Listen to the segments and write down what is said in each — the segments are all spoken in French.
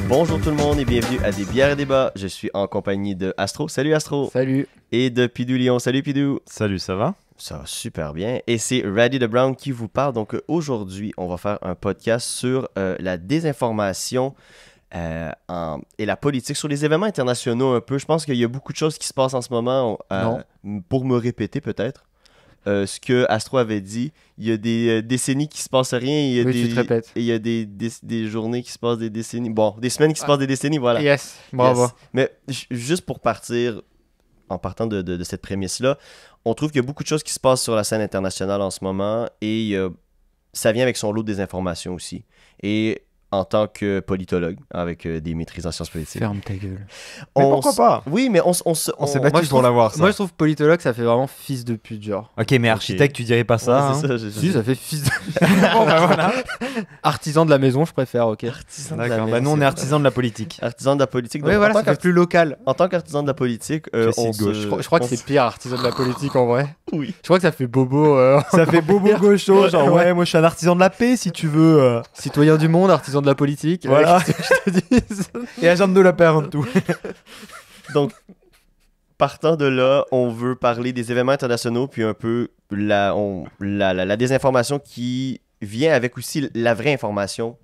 Bonjour tout le monde et bienvenue à Des bières et débats. Je suis en compagnie de Astro. Salut Astro. Salut. Et de Pidou Lyon. Salut Pidou. Salut, ça va? Ça va super bien. Et c'est Raddy the Brown qui vous parle. Donc aujourd'hui, on va faire un podcast sur la désinformation et la politique, sur les événements internationaux un peu. Je pense qu'il y a beaucoup de choses qui se passent en ce moment. Pour me répéter peut-être. Ce que Astro avait dit, il y a des décennies qui se passent rien, il y a tu te répètes. et il y a des journées qui se passent des décennies, bon, des semaines qui se passent des décennies, voilà. Yes, bravo. Yes. Mais juste pour partir, en partant de cette prémisse-là, on trouve qu'il y a beaucoup de choses qui se passent sur la scène internationale en ce moment et ça vient avec son lot de désinformation aussi. Et en tant que politologue, avec des maîtrises en sciences politiques. Ferme ta gueule. Mais pourquoi pas? Oui, mais on s'est battu pour l'avoir, ça. Moi, je trouve politologue, ça fait vraiment fils de pute, genre. Ok, mais architecte, tu dirais pas ça. Ouais, c'est hein. ça, Si, ça fait fils de... Bon, bah voilà. Artisan de la maison, je préfère, ok. Artisan de la D'accord, bah maison, nous on c'est est artisans de la politique. artisan de la politique. Oui, Donc, voilà, ça fait plus local. en tant qu'artisan de la politique, Tu es on si gauche. Je crois que c'est pire, artisan de la politique, en vrai. Oui. Je crois que ça fait bobo. Ça fait bobo gaucho, genre ouais, moi je suis un artisan de la paix si tu veux. Citoyen du monde, artisan de la politique. Voilà. Je te dis. Et agent de la paix avant tout. Donc, partant de là, on veut parler des événements internationaux, puis un peu la désinformation qui vient avec aussi la vraie information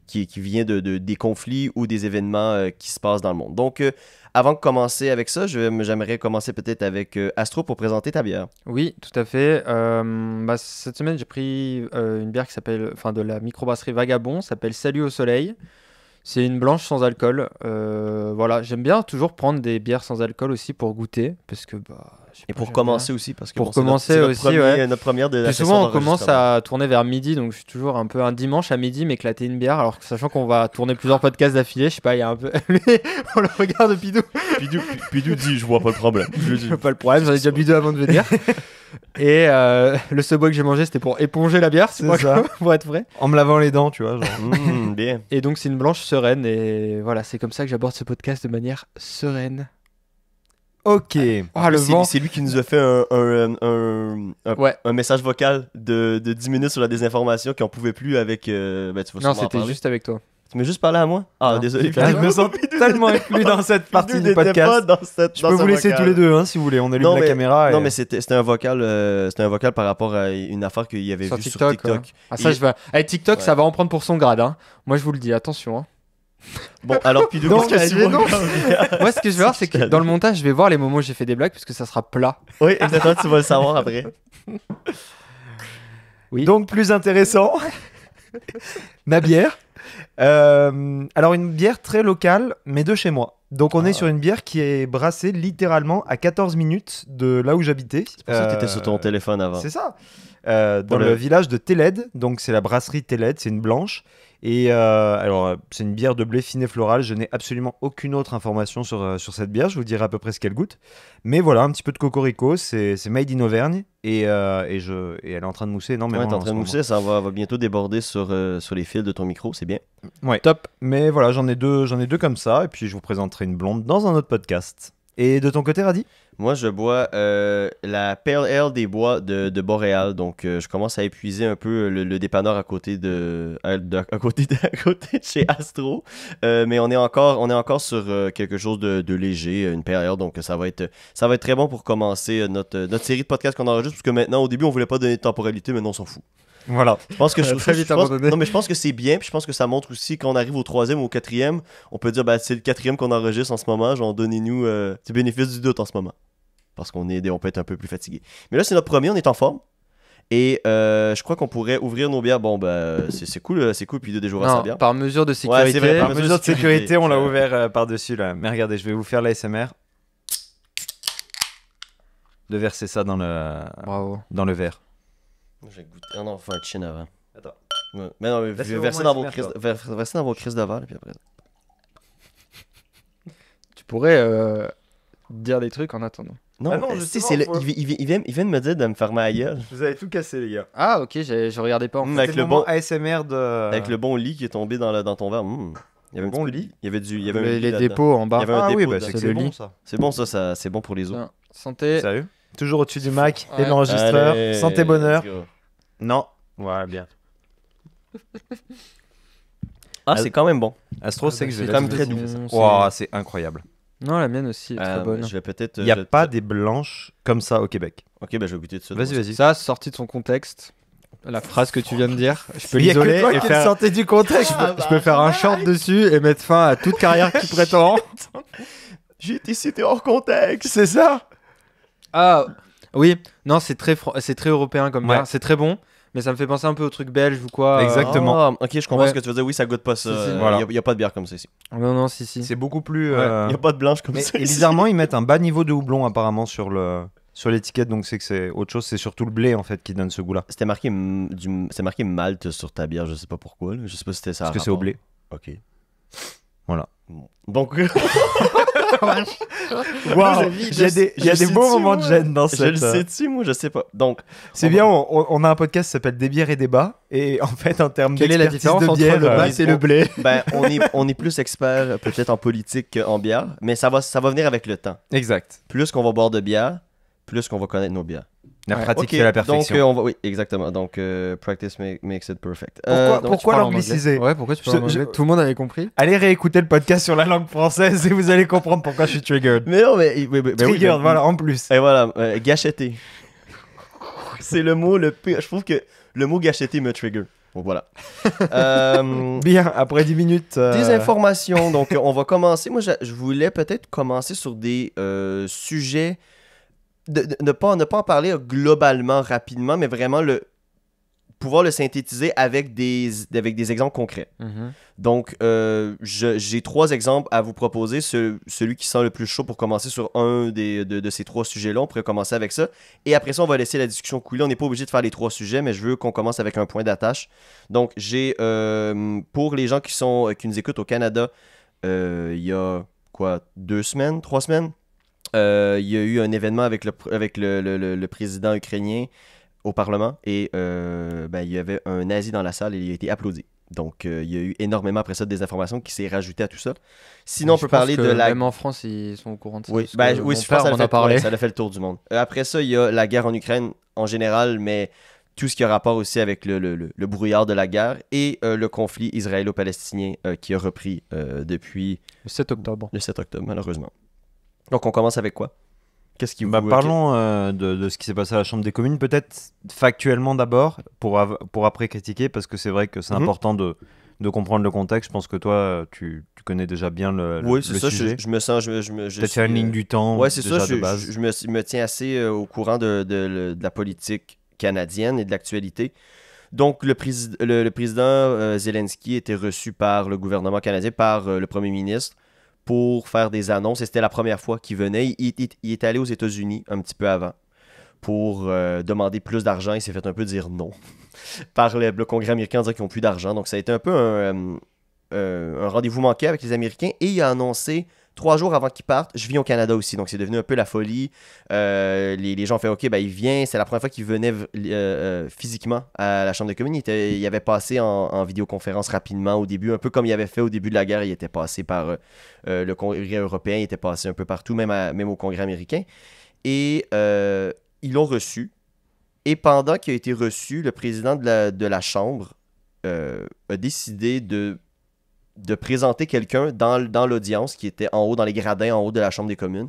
qui vient des conflits ou des événements qui se passent dans le monde. Donc, avant de commencer avec ça, j'aimerais commencer peut-être avec Astro pour présenter ta bière. Oui, tout à fait. Cette semaine, j'ai pris une bière qui s'appelle, enfin, de la microbrasserie Vagabond, s'appelle Salut au soleil. C'est une blanche sans alcool. Voilà, j'aime bien toujours prendre des bières sans alcool aussi pour goûter, parce que je sais Et pas, pour j'aime commencer aussi, parce que Pour c'est commencer c'est aussi, ouais. notre première de la Plus session souvent, on commence d'enregistrement. à tourner vers midi, donc je suis toujours un peu un dimanche à midi m'éclater une bière, alors que sachant qu'on va tourner plusieurs podcasts d'affilée, je sais pas, il y a un peu. On le regarde Pidou. Pidou dit, je vois pas le problème. Je vois pas le problème, j'en ai déjà bu deux avant de venir. Et le Subway que j'ai mangé, c'était pour éponger la bière, C'est ça. pour être vrai. En me lavant les dents, tu vois. Genre. Bien. Et donc c'est une blanche sereine, et voilà, c'est comme ça que j'aborde ce podcast de manière sereine. Ok. Ah, le vent. C'est lui qui nous a fait Ouais. un message vocal de 10 minutes sur la désinformation qu'on pouvait plus avec. Tu vas Non, sûrement en c'était parler. juste avec toi. Tu m'as juste parlé à moi? Ah, Non. désolé. Ah, je me sens tellement inclus dans cette partie du podcast. Je peux vous laisser tous les deux hein, si vous voulez. On allume la caméra. Non, mais c'était un vocal par rapport à une affaire qu'il y avait Sur vue sur TikTok, TikTok. ouais. Ah, ça, Et- je vais. Avec TikTok, Ouais. ça va en prendre pour son grade. Hein. Moi, je vous le dis, attention. Hein. Bon, alors, Pidou, Non, qu'est-ce que mais tu non. vois? Moi, ce que je vais voir, c'est que dans le montage, je vais voir les moments où j'ai fait des blagues, parce que ça sera plat. Oui, exactement, tu vas le savoir après. Oui. Donc plus intéressant, ma bière. Alors une bière très locale, mais de chez moi. Donc on est sur une bière qui est brassée littéralement à 14 minutes de là où j'habitais. C'est pour ça que t'étais sur ton téléphone avant. C'est ça. Dans Pour le le- village de Télède, donc c'est la brasserie Télède, c'est une blanche. Et c'est une bière de blé fin et floral. Je n'ai absolument aucune autre information sur cette bière. Je vous dirai à peu près ce qu'elle goûte. Mais voilà, un petit peu de cocorico. C'est made in Auvergne. Et elle est en train de mousser énormément. Ouais, t'es en ce train de moment. mousser, ça va bientôt déborder sur les fils de ton micro, c'est bien. Ouais. Top. Mais voilà, j'en ai deux comme ça. Et puis je vous présenterai une blonde dans un autre podcast. Et de ton côté, Radi? Moi, je bois la Pale Ale des bois de Boréal. Donc, je commence à épuiser un peu le dépanneur à côté de chez Astro. Mais on est encore sur quelque chose de léger, une Pale Ale. Donc, ça va être très bon pour commencer notre série de podcasts qu'on enregistre. Parce que maintenant, au début, on voulait pas donner de temporalité, mais non, on s'en fout. Voilà. Je pense que Très vite abandonné. non, mais je pense que c'est bien, puis je pense que ça montre aussi quand on arrive au troisième ou au quatrième, on peut dire c'est le quatrième qu'on enregistre en ce moment, genre donnez-nous c'est bénéfice du doute en ce moment, parce on peut être un peu plus fatigué. Mais là c'est notre premier, on est en forme, et je crois qu'on pourrait ouvrir nos bières. Bon c'est cool, puis de déjouer sa Non, bière. par mesure de sécurité. c'est vrai, Par mesure de sécurité, on l'a ça- ouvert par-dessus là. Mais regardez, je vais vous faire l'ASMR. De verser ça dans Bravo. le verre. Je vais goûter. Ah non, faut un chin avant. Attends. Ouais. Mais non, mais Laisse-le versez au dans moins vos ASMR, crises, versez dans vos crises de verre, puis après. Tu pourrais dire des trucs en attendant. Non, Ah non, tu sais, justement, faut- il vient de me dire de me fermer la gueule. Vous avez tout cassé, les gars. Ah, ok, je regardais pas en fait. Avec C'est le moment bon- ASMR de. Avec le bon lit qui est tombé dans ton verre. Il y avait un Bon petit peu de- lit. Il y avait un Les lit là-dedans. dépôts en bas. Il y avait un Ah oui, dépôt bah dedans. c'est que C'est c'est le bon lit. ça. C'est bon ça, c'est bon pour les os. Tiens, santé. Sérieux? Toujours au-dessus du Mac et Ouais. de l'enregistreur. Allez, Santé, bonheur. let's go. Non. Voilà, bien. Ah, c'est quand même bon. Astro, c'est que c'est je quand même l'ai très doux. dit. Wow, c'est incroyable. Non, la mienne aussi est très bonne. Je vais peut-être. Il n'y a pas des blanches comme ça au Québec. Ok, ben je vais goûter tout ça. Vas-y. Ça, sorti de son contexte, la phrase que tu viens de dire, je peux Il y a que l'isoler toi et qui faire. le sortais du contexte. Je peux faire un short dessus et mettre fin à toute carrière qui prétend. J'ai été cité hors contexte. C'est ça. Ah, oui, non, c'est très européen comme Ouais. bière, c'est très bon, mais ça me fait penser un peu au truc belge ou quoi. Exactement. Ah, ok, je comprends Ouais. ce que tu veux dire. Oui, ça goûte pas ça. Si, si. Voilà. Il y a pas de bière comme ça ici. Non, si. C'est beaucoup plus. Ouais. Il y a pas de blanche comme Mais, ça. et ici. bizarrement, ils mettent un bas niveau de houblon apparemment sur l'étiquette, donc c'est que c'est autre chose. C'est surtout le blé en fait qui donne ce goût-là. C'était marqué, c'est marqué malt sur ta bière, je sais pas pourquoi. Là. Je sais pas si c'était ça. Parce que c'est au blé. Ok. Voilà. Donc, Waouh, il y a des, il y a je des sais beaux dessus, moments de moi. gêne dans je cette. le sais-tu, moi, je sais pas. Donc, C'est bien, on a un podcast qui s'appelle Des bières et débats. Et en fait, en termes Quelle est la d'expertise différence de entre bière, le malt et le blé? ben, on est plus expert peut-être en politique qu'en bière, mais ça va venir avec le temps. Exact. Plus qu'on va boire de bière, plus qu'on va connaître nos bières. La Ouais. pratique Ok, fait la perfection. Donc, oui, exactement. Donc, practice makes it perfect. Pourquoi- donc, pourquoi Tu parles en l'angliciser? anglais. Ouais, pourquoi tu parles en Je- anglais? Tout le monde avait compris. Allez réécouter le podcast sur la langue française et vous allez comprendre pourquoi je suis triggered. Mais non, mais oui, Triggered, voilà, en plus. Et voilà, gâcheté. C'est le mot le pire. Je trouve que le mot gâcheté me trigger. Donc voilà. Bien, après 10 minutes. Des informations. Donc, on va commencer. Moi, je voulais peut-être commencer sur des sujets. Ne pas en parler globalement, rapidement, mais vraiment pouvoir le synthétiser avec des exemples concrets. Donc, j'ai 3 exemples à vous proposer. Celui qui sent le plus chaud pour commencer sur un de ces 3 sujets-là. On pourrait commencer avec ça. Et après ça, on va laisser la discussion couler. On n'est pas obligé de faire les 3 sujets, mais je veux qu'on commence avec un point d'attache. Donc, j'ai, pour les gens qui nous écoutent au Canada, il y a, 2 semaines, 3 semaines, il y a eu un événement avec le président ukrainien au Parlement et il y avait un nazi dans la salle et il a été applaudi. Donc, il y a eu énormément après ça des informations qui s'est rajoutées à tout ça. Sinon, on peut parler de la... Même en France, ils sont au courant de ça. Oui, parce que oui, mon je pense père que m'en a parlé. ça a fait le tour du monde. Après ça, il y a la guerre en Ukraine en général, mais tout ce qui a rapport aussi avec le brouillard de la guerre et le conflit israélo-palestinien qui a repris depuis Le 7 octobre. le 7 octobre, malheureusement. Donc, on commence avec quoi? Qu'est-ce qui vous... Parlons de ce qui s'est passé à la Chambre des communes, peut-être factuellement d'abord, pour après critiquer, parce que c'est vrai que c'est important de comprendre le contexte. Je pense que toi, tu connais déjà bien le c'est ça, sujet. je me sens... Peut-être faire une ligne du temps Ouais, c'est déjà ça, de base. je me tiens assez au courant de la politique canadienne et de l'actualité. Donc, le président Zelensky était reçu par le gouvernement canadien, par le premier ministre, pour faire des annonces. Et c'était la première fois qu'il venait. Il est allé aux États-Unis un petit peu avant pour demander plus d'argent. Il s'est fait un peu dire non par le Congrès américain en disant qu'ils n'ont plus d'argent. Donc, ça a été un peu un rendez-vous manqué avec les Américains. Et il a annoncé 3 jours avant qu'il parte, je viens au Canada aussi. Donc, c'est devenu un peu la folie. Les gens ont fait, OK, ben, il vient. C'est la première fois qu'il venait physiquement à la Chambre des communes. Il avait passé en vidéoconférence rapidement au début, un peu comme il avait fait au début de la guerre. Il était passé par le Congrès européen, il était passé un peu partout, même au Congrès américain. Et ils l'ont reçu. Et pendant qu'il a été reçu, le président de la Chambre a décidé de présenter quelqu'un dans l'audience qui était en haut, dans les gradins en haut de la Chambre des communes.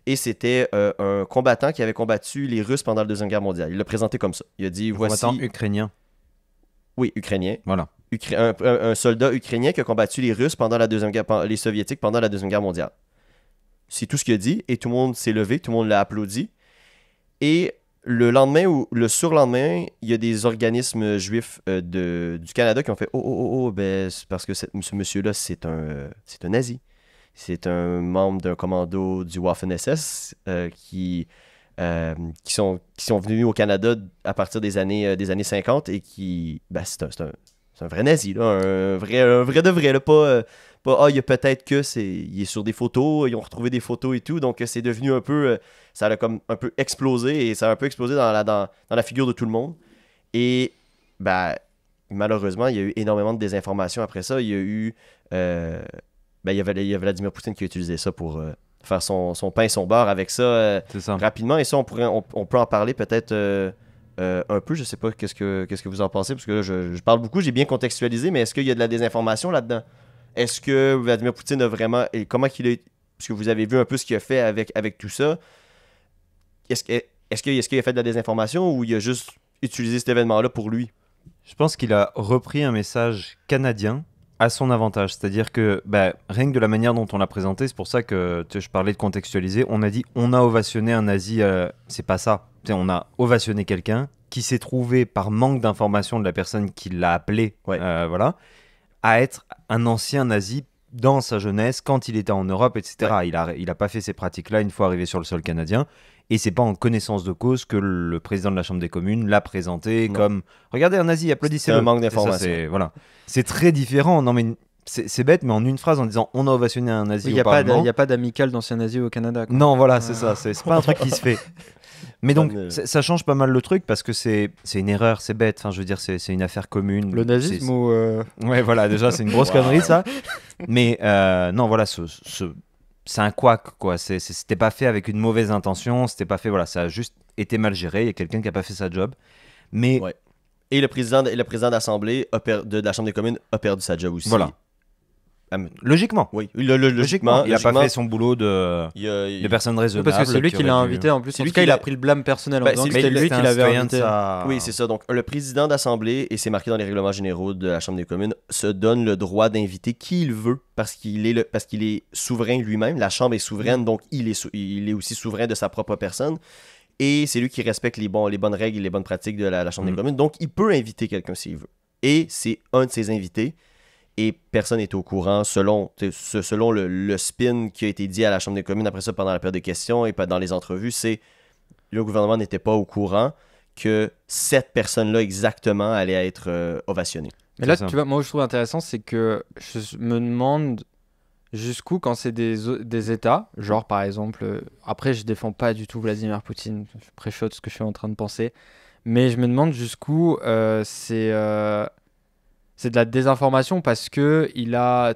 Et c'était un combattant qui avait combattu les Russes pendant la Deuxième Guerre mondiale. Il l'a présenté comme ça. Il a dit, voici... Combattant ukrainien. Oui, ukrainien. Voilà. Un soldat ukrainien qui a combattu les Russes pendant la Deuxième Guerre... les Soviétiques pendant la Deuxième Guerre mondiale. C'est tout ce qu'il a dit. Et tout le monde s'est levé, tout le monde l'a applaudi. Et le lendemain ou le surlendemain, il y a des organismes juifs du Canada qui ont fait ben, c'est parce que ce monsieur-là, c'est un nazi. C'est un membre d'un commando du Waffen-SS qui sont venus au Canada à partir des années 50 et qui, ben, c'est un vrai nazi, là, un vrai de vrai, là, pas il y a peut-être il est sur des photos, ils ont retrouvé des photos et tout, donc c'est devenu un peu, ça a comme un peu explosé et ça a un peu explosé dans la figure de tout le monde. Et ben, malheureusement, il y a eu énormément de désinformation après ça. Il y a eu, il y avait Vladimir Poutine qui a utilisé ça pour faire son pain et son beurre avec ça C'est ça. rapidement. Et ça, on peut en parler peut-être un peu. Je sais pas qu'est-ce que vous en pensez, parce que là, je parle beaucoup, j'ai bien contextualisé, mais est-ce qu'il y a de la désinformation là-dedans? Est-ce que Vladimir Poutine a vraiment... Et comment qu'il a... Parce que vous avez vu un peu ce qu'il a fait avec tout ça. Est-ce qu'il a fait de la désinformation ou il a juste utilisé cet événement-là pour lui? Je pense qu'il a repris un message canadien à son avantage. C'est-à-dire que rien que de la manière dont on l'a présenté, c'est pour ça que je parlais de contextualiser, on a dit on a ovationné un nazi, c'est pas ça. On a ovationné quelqu'un qui s'est trouvé par manque d'information de la personne qui l'a appelé, voilà, à être un ancien nazi dans sa jeunesse, quand il était en Europe, etc. Ouais. Il a pas fait ces pratiques-là une fois arrivé sur le sol canadien. Et c'est pas en connaissance de cause que le président de la Chambre des communes l'a présenté comme « Regardez un nazi, applaudissez-le ». C'est un manque d'information. Voilà. C'est très différent. Non, mais c'est bête, mais en une phrase, en disant « On a ovationné un nazi au Parlement ». Il n'y a pas d'amical d'anciens nazis au Canada. Quoi. Non, voilà, c'est ça. C'est pas un truc qui se fait. Mais donc, ça change pas mal le truc parce que c'est une erreur, c'est bête. Enfin, je veux dire, c'est une affaire commune. Le nazisme ou... Ouais, voilà, déjà, c'est une grosse connerie, ça. Mais non, voilà, c'est un couac, quoi. C'était pas fait avec une mauvaise intention, c'était pas fait, voilà, ça a juste été mal géré. Il y a quelqu'un qui a pas fait sa job. Mais... Ouais. Et le président d'Assemblée de la Chambre des communes a perdu sa job aussi. Voilà. Logiquement. Oui, logiquement. Il a pas fait son boulot de personne raisonnable. Parce que c'est lui qui l'a invité en plus. En tout cas, il a pris le blâme personnel en disant que c'était lui qui l'avait invité. Oui, c'est ça. Donc, le président d'Assemblée, et c'est marqué dans les règlements généraux de la Chambre des communes, se donne le droit d'inviter qui il veut parce qu'il est souverain lui-même. La Chambre est souveraine, donc il est aussi souverain de sa propre personne. Et c'est lui qui respecte les bonnes règles et les bonnes pratiques de la Chambre des communes. Donc, il peut inviter quelqu'un s'il veut. Et c'est un de ses invités. Et personne n'est au courant selon le spin qui a été dit à la Chambre des communes après ça pendant la période de questions et dans les entrevues, c'est le gouvernement n'était pas au courant que cette personne-là exactement allait être ovationnée. Mais là, tu vois, moi, ce que je trouve intéressant, c'est que je me demande jusqu'où, quand c'est des États, genre par exemple, après, je défends pas du tout Vladimir Poutine, je préchote ce que je suis en train de penser, mais je me demande jusqu'où c'est de la désinformation parce qu'il a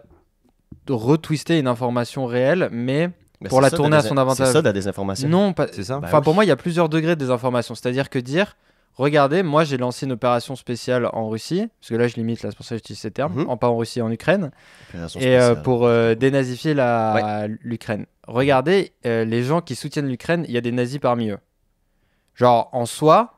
retwisté une information réelle, mais pour la tourner à son avantage. C'est ça de la désinformation. Non, c'est ça. Enfin, pour moi, il y a plusieurs degrés de désinformation. C'est-à-dire que dire, regardez, moi j'ai lancé une opération spéciale en Russie, parce que là je limite, là c'est pour ça que j'utilise ces termes, pas en Russie, en Ukraine, et pour dénazifier l'Ukraine. Regardez, les gens qui soutiennent l'Ukraine, il y a des nazis parmi eux. Genre, en soi...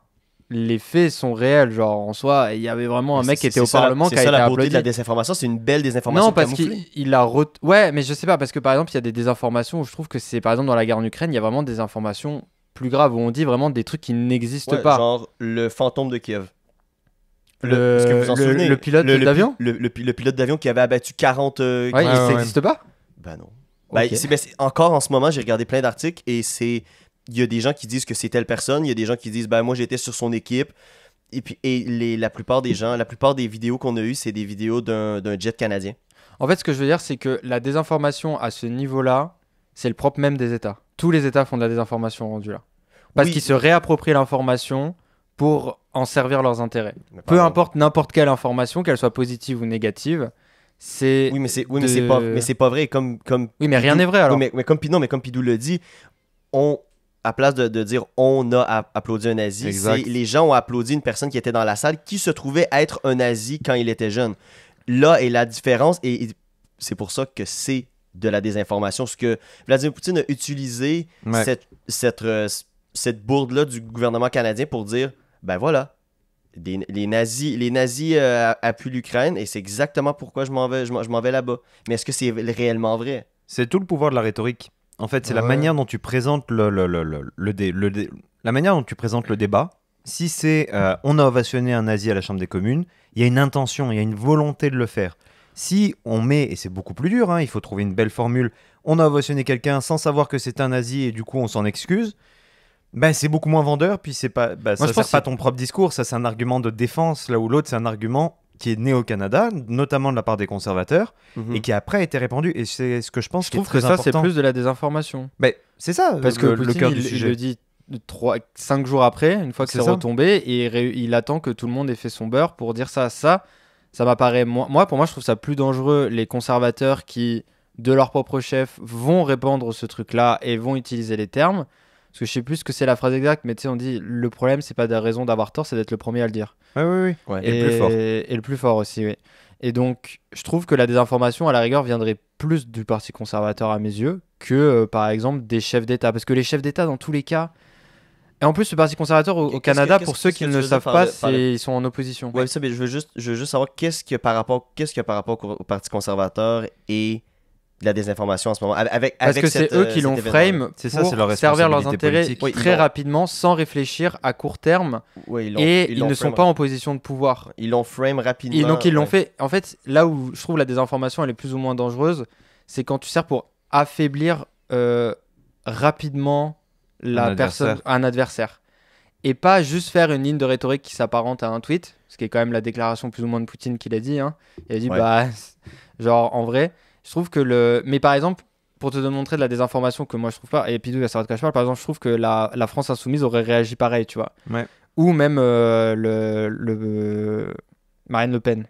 les faits sont réels, genre en soi, il y avait vraiment un mec qui était au Parlement qui a été applaudi. C'est ça la beauté de la désinformation, c'est une belle désinformation. Non, parce qu'il a... Ouais, mais je sais pas, parce que par exemple, il y a des désinformations où je trouve que c'est, par exemple, dans la guerre en Ukraine, il y a vraiment des informations plus graves, où on dit vraiment des trucs qui n'existent pas. Genre le fantôme de Kiev. Est-ce que vous en souvenez? Le pilote d'avion le pilote d'avion qui avait abattu 40... ça n'existe pas? Ben non. Okay. Encore en ce moment, j'ai regardé plein d'articles et c'est... Il y a des gens qui disent que c'est telle personne, il y a des gens qui disent moi j'étais sur son équipe. La plupart des vidéos qu'on a eues, c'est des vidéos d'un jet canadien. En fait, ce que je veux dire, c'est que la désinformation à ce niveau-là, c'est le propre même des États. Tous les États font de la désinformation rendue là. Parce qu'ils se réapproprient l'information pour en servir leurs intérêts. Peu importe n'importe quelle information, qu'elle soit positive ou négative, c'est... Oui, mais c'est pas vrai. Comme oui, mais rien n'est vrai alors. Oui, mais comme Pidou le dit, à place de dire on a applaudi un nazi, les gens ont applaudi une personne qui était dans la salle qui se trouvait être un nazi quand il était jeune. Là est la différence et c'est pour ça que c'est de la désinformation. Ce que Vladimir Poutine a utilisé cette bourde-là du gouvernement canadien pour dire ben voilà, les nazis appuient l'Ukraine et c'est exactement pourquoi je m'en vais là-bas. Mais est-ce que c'est réellement vrai? C'est tout le pouvoir de la rhétorique. En fait, c'est la manière dont tu présentes la manière dont tu présentes le débat. Si c'est on a ovationné un nazi à la Chambre des communes, il y a une intention, il y a une volonté de le faire. Si on met, et c'est beaucoup plus dur, il faut trouver une belle formule, on a ovationné quelqu'un sans savoir que c'est un nazi et du coup on s'en excuse, c'est beaucoup moins vendeur, puis c'est pas, ça ne sert pas ton propre discours, ça c'est un argument de défense, là où l'autre c'est un argument qui est né au Canada, notamment de la part des conservateurs, et qui après a été répandu. Et c'est ce que je pense qui est très important. Je trouve que ça, c'est plus de la désinformation. C'est ça, parce que Poutine, le cœur du sujet. Il le dit 5 jours après, une fois que c'est retombé, et il attend que tout le monde ait fait son beurre pour dire ça. Ça m'apparaît... Pour moi, je trouve ça plus dangereux, les conservateurs qui, de leur propre chef, vont répandre ce truc-là et vont utiliser les termes, Parce que je sais plus ce que c'est la phrase exacte, mais tu sais, on dit le problème, c'est pas de raison d'avoir tort, c'est d'être le premier à le dire. Ouais, oui, oui. Ouais. Et le plus fort. Et le plus fort aussi, oui. Et donc, je trouve que la désinformation, à la rigueur, viendrait plus du Parti conservateur à mes yeux que, par exemple, des chefs d'État. Parce que les chefs d'État, dans tous les cas. Et en plus, le Parti conservateur au Canada, pour ceux qui ne le savent pas, ils sont en opposition. Ouais, ça, mais je veux juste savoir qu'est-ce qu'il y a par rapport au Parti conservateur et de la désinformation en ce moment. Parce que c'est eux qui l'ont frame C'est pour ça, c'est leur servir leurs responsabilité intérêts politique. Oui, très rapidement, sans réfléchir à court terme. Ouais, Et ils l'ont ne sont frame- pas en position de pouvoir. Ils l'ont frame rapidement. Et donc ils l'ont ouais. fait. En fait, là où je trouve la désinformation elle est plus ou moins dangereuse, c'est quand tu sers pour affaiblir rapidement un adversaire. Et pas juste faire une ligne de rhétorique qui s'apparente à un tweet, ce qui est quand même la déclaration plus ou moins de Poutine qu'il a dit. Hein. Il a dit, Ouais. bah, genre en vrai, je trouve que le. Mais par exemple, pour te démontrer de la désinformation que moi je trouve pas, et Pidou, il va savoir de quoi je parle, par exemple, je trouve que la France Insoumise aurait réagi pareil, tu vois. Ouais. Ou même Marine Le Pen.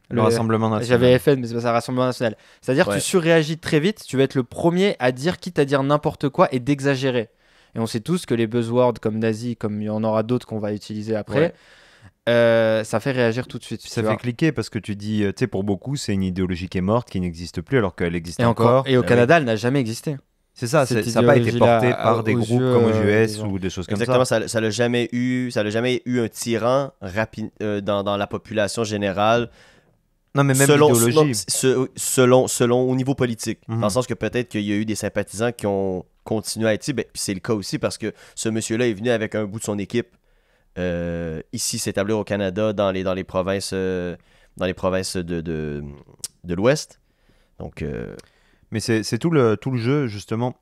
Le Rassemblement national. J'avais FN, mais c'est pas ça, Rassemblement national. C'est-à-dire, Ouais. tu surréagis très vite, tu vas être le premier à dire, quitte à dire n'importe quoi et d'exagérer. Et on sait tous que les buzzwords comme nazi, comme il y en aura d'autres qu'on va utiliser après, ça fait réagir tout de suite. Ça tu fait vois. cliquer parce que tu dis, tu sais, pour beaucoup, c'est une idéologie qui est morte, qui n'existe plus alors qu'elle existe Et encore. Et au Ah Canada, elle n'a jamais existé. C'est ça, cette ça n'a pas été idéologie-là, porté par des aux groupes yeux, comme aux des US gens. ou des choses comme Exactement, ça. ça n'a jamais eu un tyran dans la population générale. Non, mais même selon, l'idéologie. selon au niveau politique. Mhm. Dans le sens que peut-être qu'il y a eu des sympathisants qui ont continué à être ici. Ben, puis c'est le cas aussi parce que ce monsieur-là est venu avec un bout de son équipe ici s'établir au Canada dans les provinces de l'Ouest. Donc, Mais c'est tout le jeu, justement,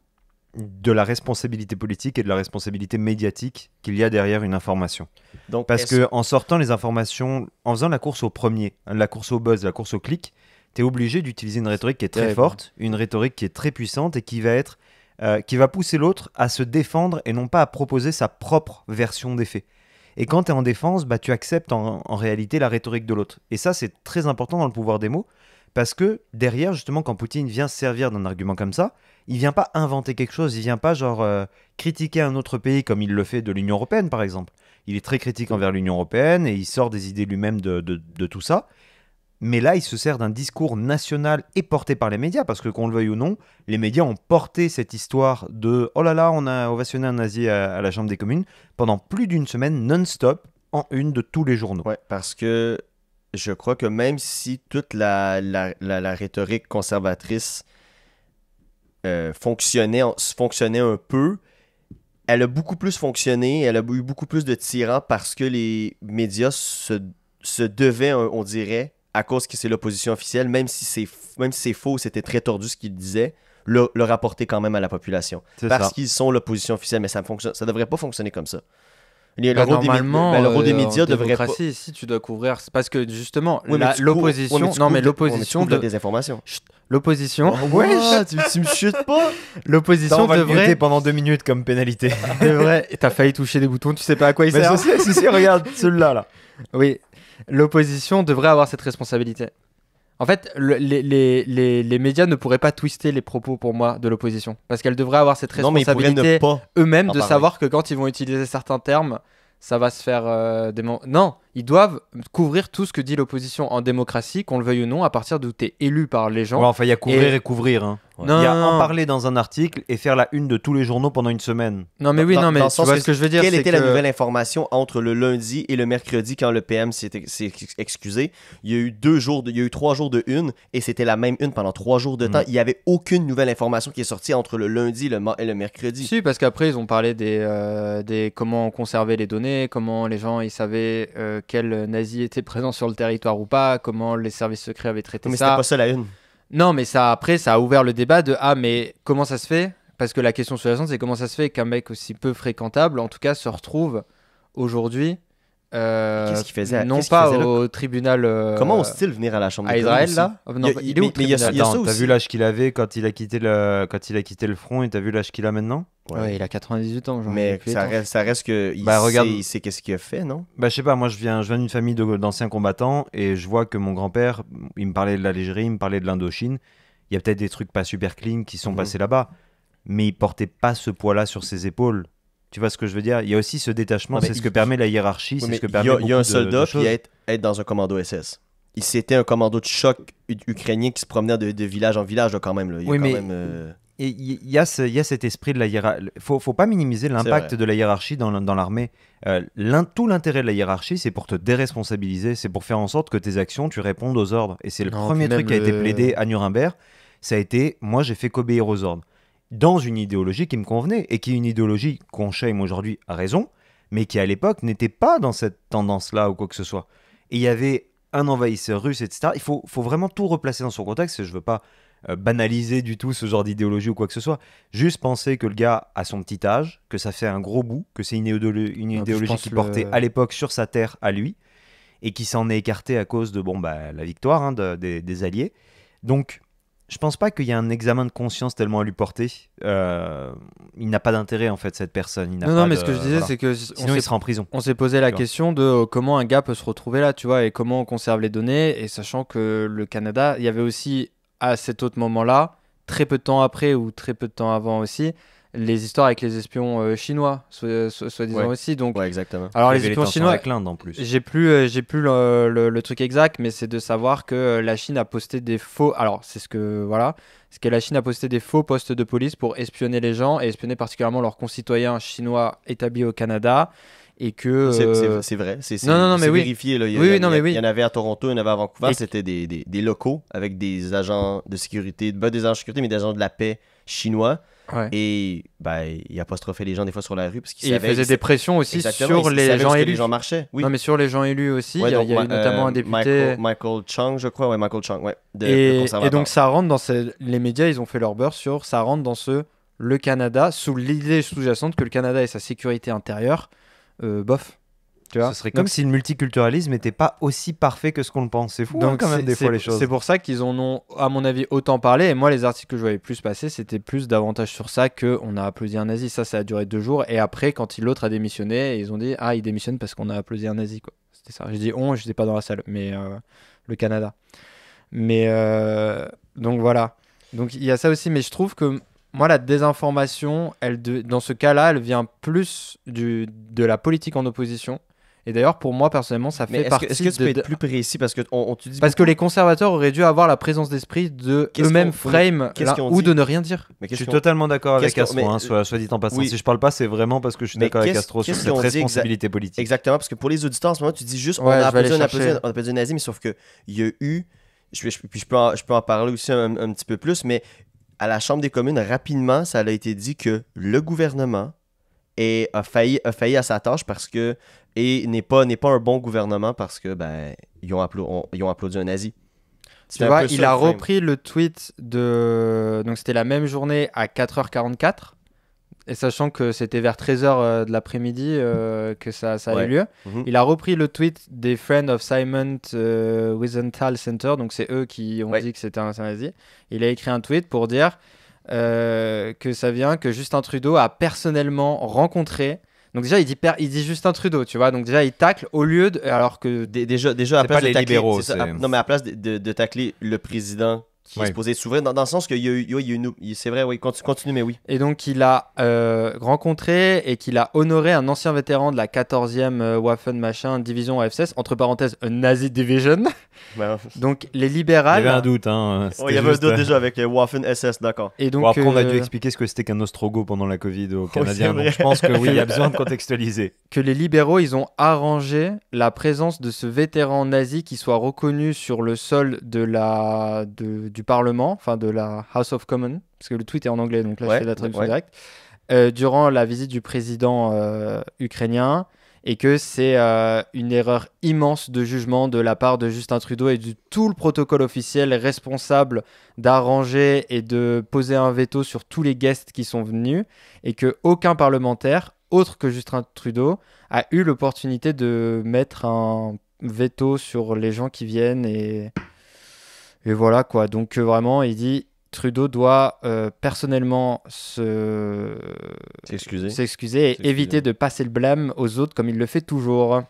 de la responsabilité politique et de la responsabilité médiatique qu'il y a derrière une information. donc Parce que en sortant les informations, en faisant la course au premier, la course au buzz, la course au clic, tu es obligé d'utiliser une rhétorique qui est très Terrible. forte, une rhétorique qui est très puissante et qui va pousser l'autre à se défendre et non pas à proposer sa propre version des faits. Et quand tu es en défense, bah, tu acceptes en réalité la rhétorique de l'autre. Et ça, c'est très important dans le pouvoir des mots, parce que derrière, justement, quand Poutine vient se servir d'un argument comme ça, il vient pas inventer quelque chose, il vient pas critiquer un autre pays comme il le fait de l'Union européenne, par exemple. Il est très critique envers l'Union européenne et il sort des idées lui-même de tout ça. Mais là, il se sert d'un discours national et porté par les médias, parce que qu'on le veuille ou non, les médias ont porté cette histoire de « Oh là là, on a ovationné un nazi à la Chambre des communes » pendant plus d'une semaine non-stop en une de tous les journaux. ouais, parce que je crois que même si toute la rhétorique conservatrice fonctionnait un peu, elle a beaucoup plus fonctionné, elle a eu beaucoup plus de tyrans parce que les médias se devaient, on dirait, à cause que c'est l'opposition officielle, même si c'est faux, c'était très tordu ce qu'ils disaient, le rapporter quand même à la population. C'est Parce ça. qu'ils sont l'opposition officielle, mais ça devrait pas fonctionner comme ça. Le Bah, rôle des normalement, le rôle des médias en devrait pas... démocratie, ici, tu dois couvrir. C'est parce que justement, Oui, mais tu couvres- l'opposition. oui, mais tu Non, mais couvres- l'opposition. on couvre la désinformation. L'opposition. Tu me chutes pas? L'opposition on va le muter devrait. pendant 2 minutes comme pénalité. Et t'as failli toucher des boutons, tu sais pas à quoi il Mais sert. si, regarde, celui-là, là. Oui, l'opposition devrait avoir cette responsabilité. En fait, les médias ne pourraient pas twister les propos pour moi de l'opposition. Parce qu'elle devrait avoir cette Non, mais ils pourraient responsabilité ne pas. eux-mêmes en de parler. savoir que quand ils vont utiliser certains termes, ça va se faire Non, ils doivent couvrir tout ce que dit l'opposition en démocratie, qu'on le veuille ou non, à partir d'où tu es élu par les gens. Ouais, enfin, il y a couvrir Et- et couvrir. Hein. Ouais. Non, Il y a non, en non. parler dans un article et faire la une de tous les journaux pendant une semaine. Non, mais oui, Dans- non, mais dans le tu sens vois que ce que je veux dire. Quelle c'est était que... la nouvelle information entre le lundi et le mercredi quand le PM s'est excusé? Il y a eu 3 jours de une et c'était la même une pendant 3 jours de temps. Il n'y avait aucune nouvelle information qui est sortie entre le lundi et le mercredi. Si, parce qu'après, ils ont parlé des comment conserver les données, comment les gens ils savaient quel nazi était présent sur le territoire ou pas, comment les services secrets avaient traité Mais c'était ça. pas ça la une. Non, mais ça, après, ça a ouvert le débat de ah, mais comment ça se fait? Parce que la question sous-jacente, c'est comment ça se fait qu'un mec aussi peu fréquentable, en tout cas, se retrouve aujourd'hui. Qu'est-ce qu'il faisait? Non Qu'est-ce qu'il pas faisait là? au tribunal. Comment ose-t-il venir à la chambre À des Israël, communes là aussi? Non, il est où le mais il y a tribunal? ça Attends, t'as aussi. vu l'âge qu'il avait quand il a quitté le front et t'as vu l'âge qu'il a maintenant? Ouais, il a 98 ans. Genre, Mais il a plus ça reste que regarde. il sait qu'est-ce qu'il a fait, non? Bah, je sais pas, moi je viens d'une famille d'anciens combattants et je vois que mon grand-père, il me parlait de l'Algérie, il me parlait de l'Indochine. Il y a peut-être des trucs pas super clean qui sont Mhm. passés là-bas, mais il portait pas ce poids-là sur ses épaules. Tu vois ce que je veux dire? Il y a aussi ce détachement, Non, mais c'est ce que permet la hiérarchie, Oui, c'est mais ce que il permet y a un beaucoup de soldat choses. qui être dans un commando SS. C'était un commando de choc ukrainien qui se promenait de village en village là, quand même. Là. Il y a Oui, quand mais même, et il y a cet esprit de la hiérarchie. Faut pas minimiser l'impact vrai. de la hiérarchie dans l'armée. Tout l'intérêt de la hiérarchie, c'est pour te déresponsabiliser, c'est pour faire en sorte que tes actions, tu répondes aux ordres. Et c'est le Non, premier puis truc même qui a été plaidé à Nuremberg. Ça a été, moi, j'ai fait qu'obéir aux ordres. Dans une idéologie qui me convenait, et qui est une idéologie qu'on shame aujourd'hui à raison, mais qui à l'époque n'était pas dans cette tendance-là ou quoi que ce soit. Et il y avait un envahisseur russe, etc. Il faut vraiment tout replacer dans son contexte. Je veux pas banaliser du tout ce genre d'idéologie ou quoi que ce soit. Juste penser que le gars a son petit âge, que ça fait un gros bout, que c'est une idéologie qu'il portait à l'époque sur sa terre à lui, et qui s'en est écarté à cause de la victoire hein, des Alliés. Donc, je pense pas qu'il y a un examen de conscience tellement à lui porter. Il n'a pas d'intérêt en fait cette personne. Il n'a Non, pas non, mais de- ce que je disais, voilà. c'est que Sinon il sera en prison. on s'est posé la Tu vois. question de comment un gars peut se retrouver là, tu vois, et comment on conserve les données, et sachant que le Canada, il y avait aussi à cet autre moment-là, très peu de temps après ou très peu de temps avant aussi, les histoires avec les espions chinois, soi-disant Ouais. aussi. Donc, Ouais, exactement. alors Il y les avait espions tensions chinois, avec l'Inde en plus. j'ai plus le truc exact, mais c'est de savoir que la Chine a posté des faux. Alors, c'est que la Chine a posté des faux postes de police pour espionner les gens et espionner particulièrement leurs concitoyens chinois établis au Canada. Et que. C'est vrai. Non, mais c'est oui. vérifié. Là. Oui, non, mais oui. Il y en avait à Toronto, il y en avait à Vancouver. Et- C'était des locaux avec des agents de sécurité, pas des agents de sécurité, mais des agents de la paix chinois. Ouais. Et il apostrophait les gens des fois sur la rue parce qu'il Et il savait. faisait des pressions aussi Exactement, sur il les savait gens où est-ce que élus. les gens marchaient. Oui. Non, mais sur les gens élus aussi. Ouais, il y a donc, eu notamment un député. Michael Chung, je crois. Ouais, Michael Chung, ouais. Le Et conservateur. donc ça rentre dans les médias, ils ont fait leur beurre sur ça rentre dans le Canada sous l'idée sous-jacente que le Canada et sa sécurité intérieure, bof. Tu vois. Ce serait comme si le multiculturalisme n'était pas aussi parfait que ce qu'on le pense. C'est fou hein, quand même des fois les choses. C'est pour ça qu'ils en ont, à mon avis, autant parlé. Et moi, les articles que je voyais plus passer, c'était plus davantage sur ça que on a applaudi un nazi. Ça a duré 2 jours. Et après, quand l'autre a démissionné, ils ont dit il démissionne parce qu'on a applaudi un nazi. Quoi. C'était ça. J'ai dit je n'étais pas dans la salle, mais le Canada. Mais donc voilà. Donc il y a ça aussi. Mais je trouve que moi, la désinformation, dans ce cas-là, elle vient plus de la politique en opposition. Et d'ailleurs, pour moi, personnellement, ça Mais fait partie est-ce que tu peux être plus précis parce que tu dis parce que les conservateurs auraient dû avoir la présence d'esprit de Qu'est-ce eux-mêmes qu'on- frame qu'est-ce qu'ils ont ou dit de ne rien dire. Mais Je qu'est-ce suis qu'on- totalement d'accord avec qu'est-ce qu'on- Astro, mais, hein, soit dit en passant. oui. Si je parle pas, c'est vraiment parce que je suis Mais d'accord avec qu'est-ce- Astro sur qu'est-ce cette qu'ils ont dit responsabilité politique. Exactement, parce que pour les auditeurs en ce moment, tu dis juste Ouais, on je a vais applaudi, aller on a applaudi, chercher. on a applaudi un nazi, mais sauf que il y a eu, puis je peux en parler aussi un petit peu plus, mais à la Chambre des communes, rapidement, ça a été dit que le gouvernement a failli à sa tâche parce que n'est pas un bon gouvernement parce que ils ont applaudi un nazi. Tu C'est un vois, peu il ça, a le frame. repris le tweet de. Donc c'était la même journée à 4h44. Et sachant que c'était vers 13h de l'après-midi que ça a eu Ouais. lieu. Mhm. Il a repris le tweet des Friends of Simon Wiesenthal Center. Donc c'est eux qui ont Ouais. dit que c'était un nazi. Il a écrit un tweet pour dire que ça vient que Justin Trudeau a personnellement rencontré. Donc déjà il dit Justin Trudeau, tu vois. Donc déjà il tacle au lieu de alors que Déjà à C'est place pas de les tacler, libéraux, c'est ça, c'est- non mais à place de tacler le président qui est Ouais. supposé être souverain dans le sens qu'il y a eu c'est vrai, oui, continue, mais oui. et donc il a rencontré et qu'il a honoré un ancien vétéran de la 14e Waffen machin division FSS, entre parenthèses un Nazi Division. Donc les Il y libérales. avait un doute. Hein, Oh, il y avait un doute déjà avec Waffen SS, d'accord. Et donc Bon, après, on a dû euh, expliquer ce que c'était qu'un Ostrogo pendant la Covid aux Canadiens. c'est vrai. Donc je pense que oui, il y a besoin de contextualiser. que les libéraux, ils ont arrangé la présence de ce vétéran nazi qui soit reconnu sur le sol du Parlement, enfin de la House of Commons, parce que le tweet est en anglais, donc là Ouais, je fais la traduction ouais. directe, durant la visite du président ukrainien, et que c'est une erreur immense de jugement de la part de Justin Trudeau et de tout le protocole officiel responsable d'arranger et de poser un veto sur tous les guests qui sont venus, et que aucun parlementaire autre que Justin Trudeau a eu l'opportunité de mettre un veto sur les gens qui viennent et voilà quoi. Donc vraiment il dit Trudeau doit personnellement C'est excusé. s'excuser et S'excuser. éviter de passer le blâme aux autres comme il le fait toujours.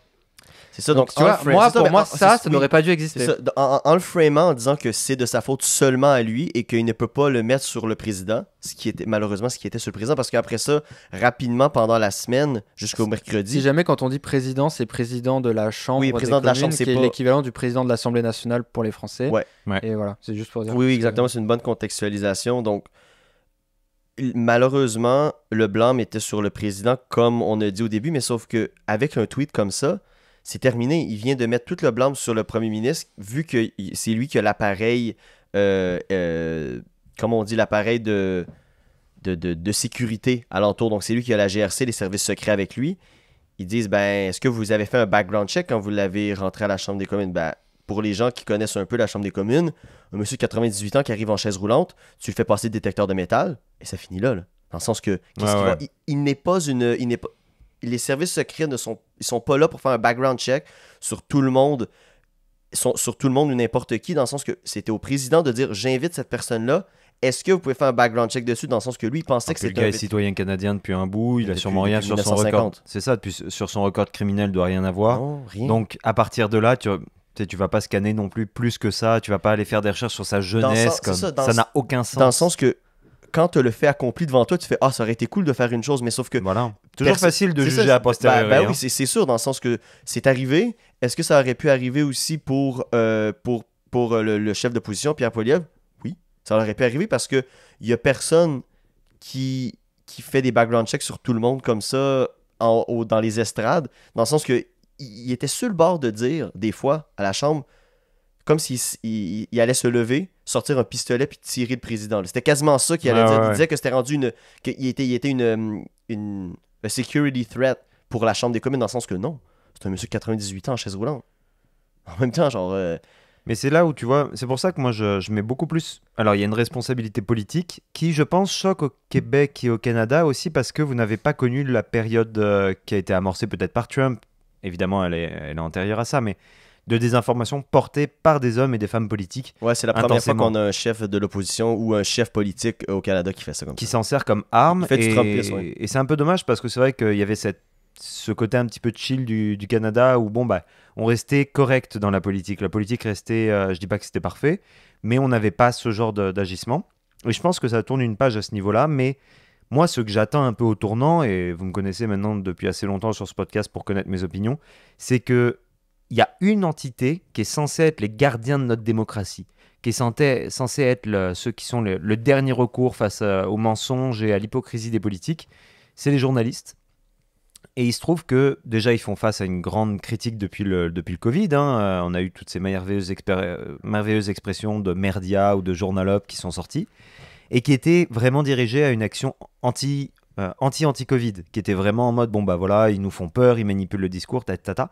C'est ça, Donc, donc tu vois, moi, pour moi, ça oui, n'aurait pas dû c'est exister. ça. En le framant, en disant que c'est de sa faute seulement à lui et qu'il ne peut pas le mettre sur le président, ce qui était malheureusement ce qui était sur le président, parce qu'après ça, rapidement, pendant la semaine, jusqu'au mercredi... Si jamais, quand on dit président, c'est président de la Chambre Oui, des président de la communes, Chambre, c'est qui est pas- l'équivalent du président de l'Assemblée nationale pour les Français. Ouais. Et voilà, c'est juste pour dire. Oui, exactement, c'est une bonne contextualisation. Donc, malheureusement, le blâme était sur le président, comme on a dit au début, mais sauf que avec un tweet comme ça, c'est terminé. Il vient de mettre tout le blâme sur le premier ministre, vu que c'est lui qui a l'appareil, comment on dit, l'appareil de sécurité alentour. Donc, c'est lui qui a la GRC, les services secrets avec lui. Ils disent, ben, est-ce que vous avez fait un background check quand vous l'avez rentré à la Chambre des communes? Ben, pour les gens qui connaissent un peu la Chambre des communes, un monsieur de 98 ans qui arrive en chaise roulante, tu le fais passer le détecteur de métal, et ça finit là. Dans le sens que, il n'est pas une... Les services secrets ils sont pas là pour faire un background check sur tout le monde, sur tout le monde ou n'importe qui, dans le sens que c'était au président de dire, j'invite cette personne-là, est-ce que vous pouvez faire un background check dessus, dans le sens que lui, il pensait que Le c'était gars un... est citoyen canadien depuis un bout, il a Depuis- sûrement rien depuis sur son 1950. record. C'est ça, sur son record criminel, doit rien avoir. Non, rien. Donc à partir de là, tu vas pas scanner non plus que ça, tu vas pas aller faire des recherches sur sa jeunesse, c'est ça, ça n'a aucun sens. Dans le sens que quand tu as le fait accompli devant toi, tu fais, ah, ça aurait été cool de faire une chose, mais sauf que... Voilà. Toujours facile de c'est juger ça, a posteriori. Ben oui, hein. c'est sûr, dans le sens que c'est arrivé. Est-ce que ça aurait pu arriver aussi pour le chef d'opposition, Pierre Poilievre? Oui, ça aurait pu arriver parce que il y a personne qui fait des background checks sur tout le monde comme ça dans les estrades, dans le sens que il était sur le bord de dire, des fois, à la Chambre, comme s'il il allait se lever, sortir un pistolet puis tirer le président. C'était quasiment ça qu'il allait dire. Il disait que c'était rendu qu'il était une security threat pour la Chambre des communes, dans le sens que non, c'est un monsieur de 98 ans en chaise roulante. En même temps, genre... Mais c'est là où tu vois, c'est pour ça que moi je mets beaucoup plus. Alors il y a une responsabilité politique qui, je pense, choque au Québec et au Canada aussi parce que vous n'avez pas connu la période qui a été amorcée peut-être par Trump. Évidemment, elle est antérieure à ça, mais de désinformation portée par des hommes et des femmes politiques. Ouais, c'est la première fois intensément. qu'on a un chef de l'opposition ou un chef politique au Canada qui fait ça comme Qui ça. s'en sert comme arme. Il fait du Trumpisme, ouais. Et c'est un peu dommage parce que c'est vrai qu'il y avait ce côté un petit peu chill du Canada où bon bah on restait correct dans la politique. La politique restait, je dis pas que c'était parfait, mais on n'avait pas ce genre d'agissement. Et je pense que ça tourne une page à ce niveau-là, mais moi ce que j'attends un peu au tournant, et vous me connaissez maintenant depuis assez longtemps sur ce podcast pour connaître mes opinions, c'est que il y a une entité qui est censée être les gardiens de notre démocratie, qui est censée être ceux qui sont le dernier recours face aux mensonges et à l'hypocrisie des politiques, c'est les journalistes. Et il se trouve que déjà ils font face à une grande critique depuis le Covid. Hein. On a eu toutes ces merveilleuses expressions de merdia ou de journalope qui sont sorties et qui étaient vraiment dirigées à une action anti-Covid, qui était vraiment en mode bon bah voilà, ils nous font peur, ils manipulent le discours, tata.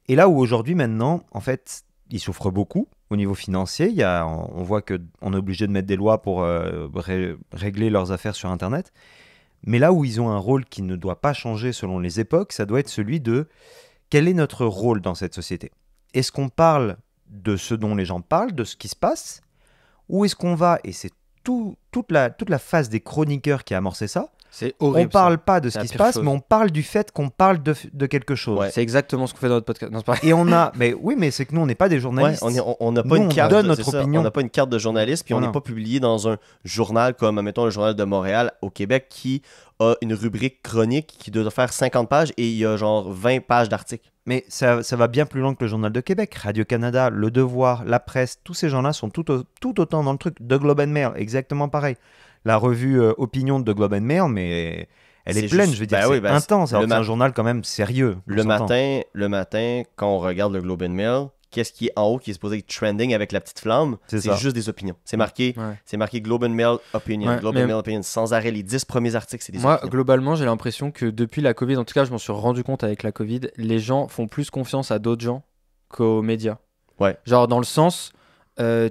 Et là où aujourd'hui maintenant, en fait, ils souffrent beaucoup au niveau financier. On voit qu'on est obligé de mettre des lois pour régler leurs affaires sur Internet. Mais là où ils ont un rôle qui ne doit pas changer selon les époques, ça doit être celui de quel est notre rôle dans cette société? Est-ce qu'on parle de ce dont les gens parlent, de ce qui se passe? Ou est-ce qu'on va, et c'est toute la phase des chroniqueurs qui a amorcé ça, C'est horrible. on parle pas de C'est ce la qui se pire passe, chose. mais on parle du fait qu'on parle de quelque chose. Ouais. C'est exactement ce qu'on fait dans notre podcast. Non, c'est pas... Et on a, mais oui, mais c'est que nous on n'est pas des Ouais, journalistes. on n'a pas Nous, une on carte. donne notre c'est ça, opinion. On n'a pas une carte de journaliste, puis on Voilà. n'est pas publié dans un journal comme, mettons, le Journal de Montréal au Québec qui a une rubrique chronique qui doit faire 50 pages et il y a genre 20 pages d'articles. Mais ça va bien plus loin que le Journal de Québec, Radio-Canada, Le Devoir, La Presse, tous ces gens-là sont tout autant dans le truc. The Globe and Mail, exactement pareil. La revue Opinion de The Globe and Mail, mais elle est C'est pleine, juste- je veux dire, ben c'est oui, ben, intense. Alors le que c'est un ma- journal quand même sérieux. on Le s'entend. matin, quand on regarde le Globe and Mail, qu'est-ce qui est en haut qui est supposé être trending avec la petite flamme? C'est C'est ça. juste des opinions. C'est marqué, Ouais. Globe and Mail Opinion. Ouais, Globe mais- and Mail Opinion. Sans arrêt, les 10 premiers articles, c'est des Moi, opinions. globalement, j'ai l'impression que depuis la Covid, en tout cas, je m'en suis rendu compte avec la Covid, les gens font plus confiance à d'autres gens qu'aux médias. Ouais. Genre, dans le sens,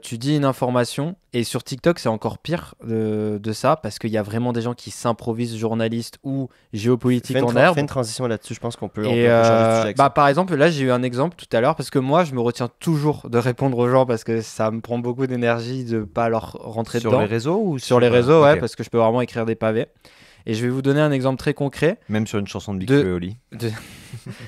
tu dis une information, et sur TikTok, c'est encore pire de ça, parce qu'il y a vraiment des gens qui s'improvisent journalistes ou géopolitiques en herbe. Fais une transition là-dessus, je pense qu'on peut, Et changer de sujet avec ça. par exemple, là, j'ai eu un exemple tout à l'heure, parce que moi, je me retiens toujours de répondre aux gens, parce que ça me prend beaucoup d'énergie de pas leur rentrer Sur dedans. les réseaux ou Sur les réseaux, ouais, Ok. parce que je peux vraiment écrire des pavés. Et je vais vous donner un exemple très concret Même sur une chanson de Big de- Flo et Oli.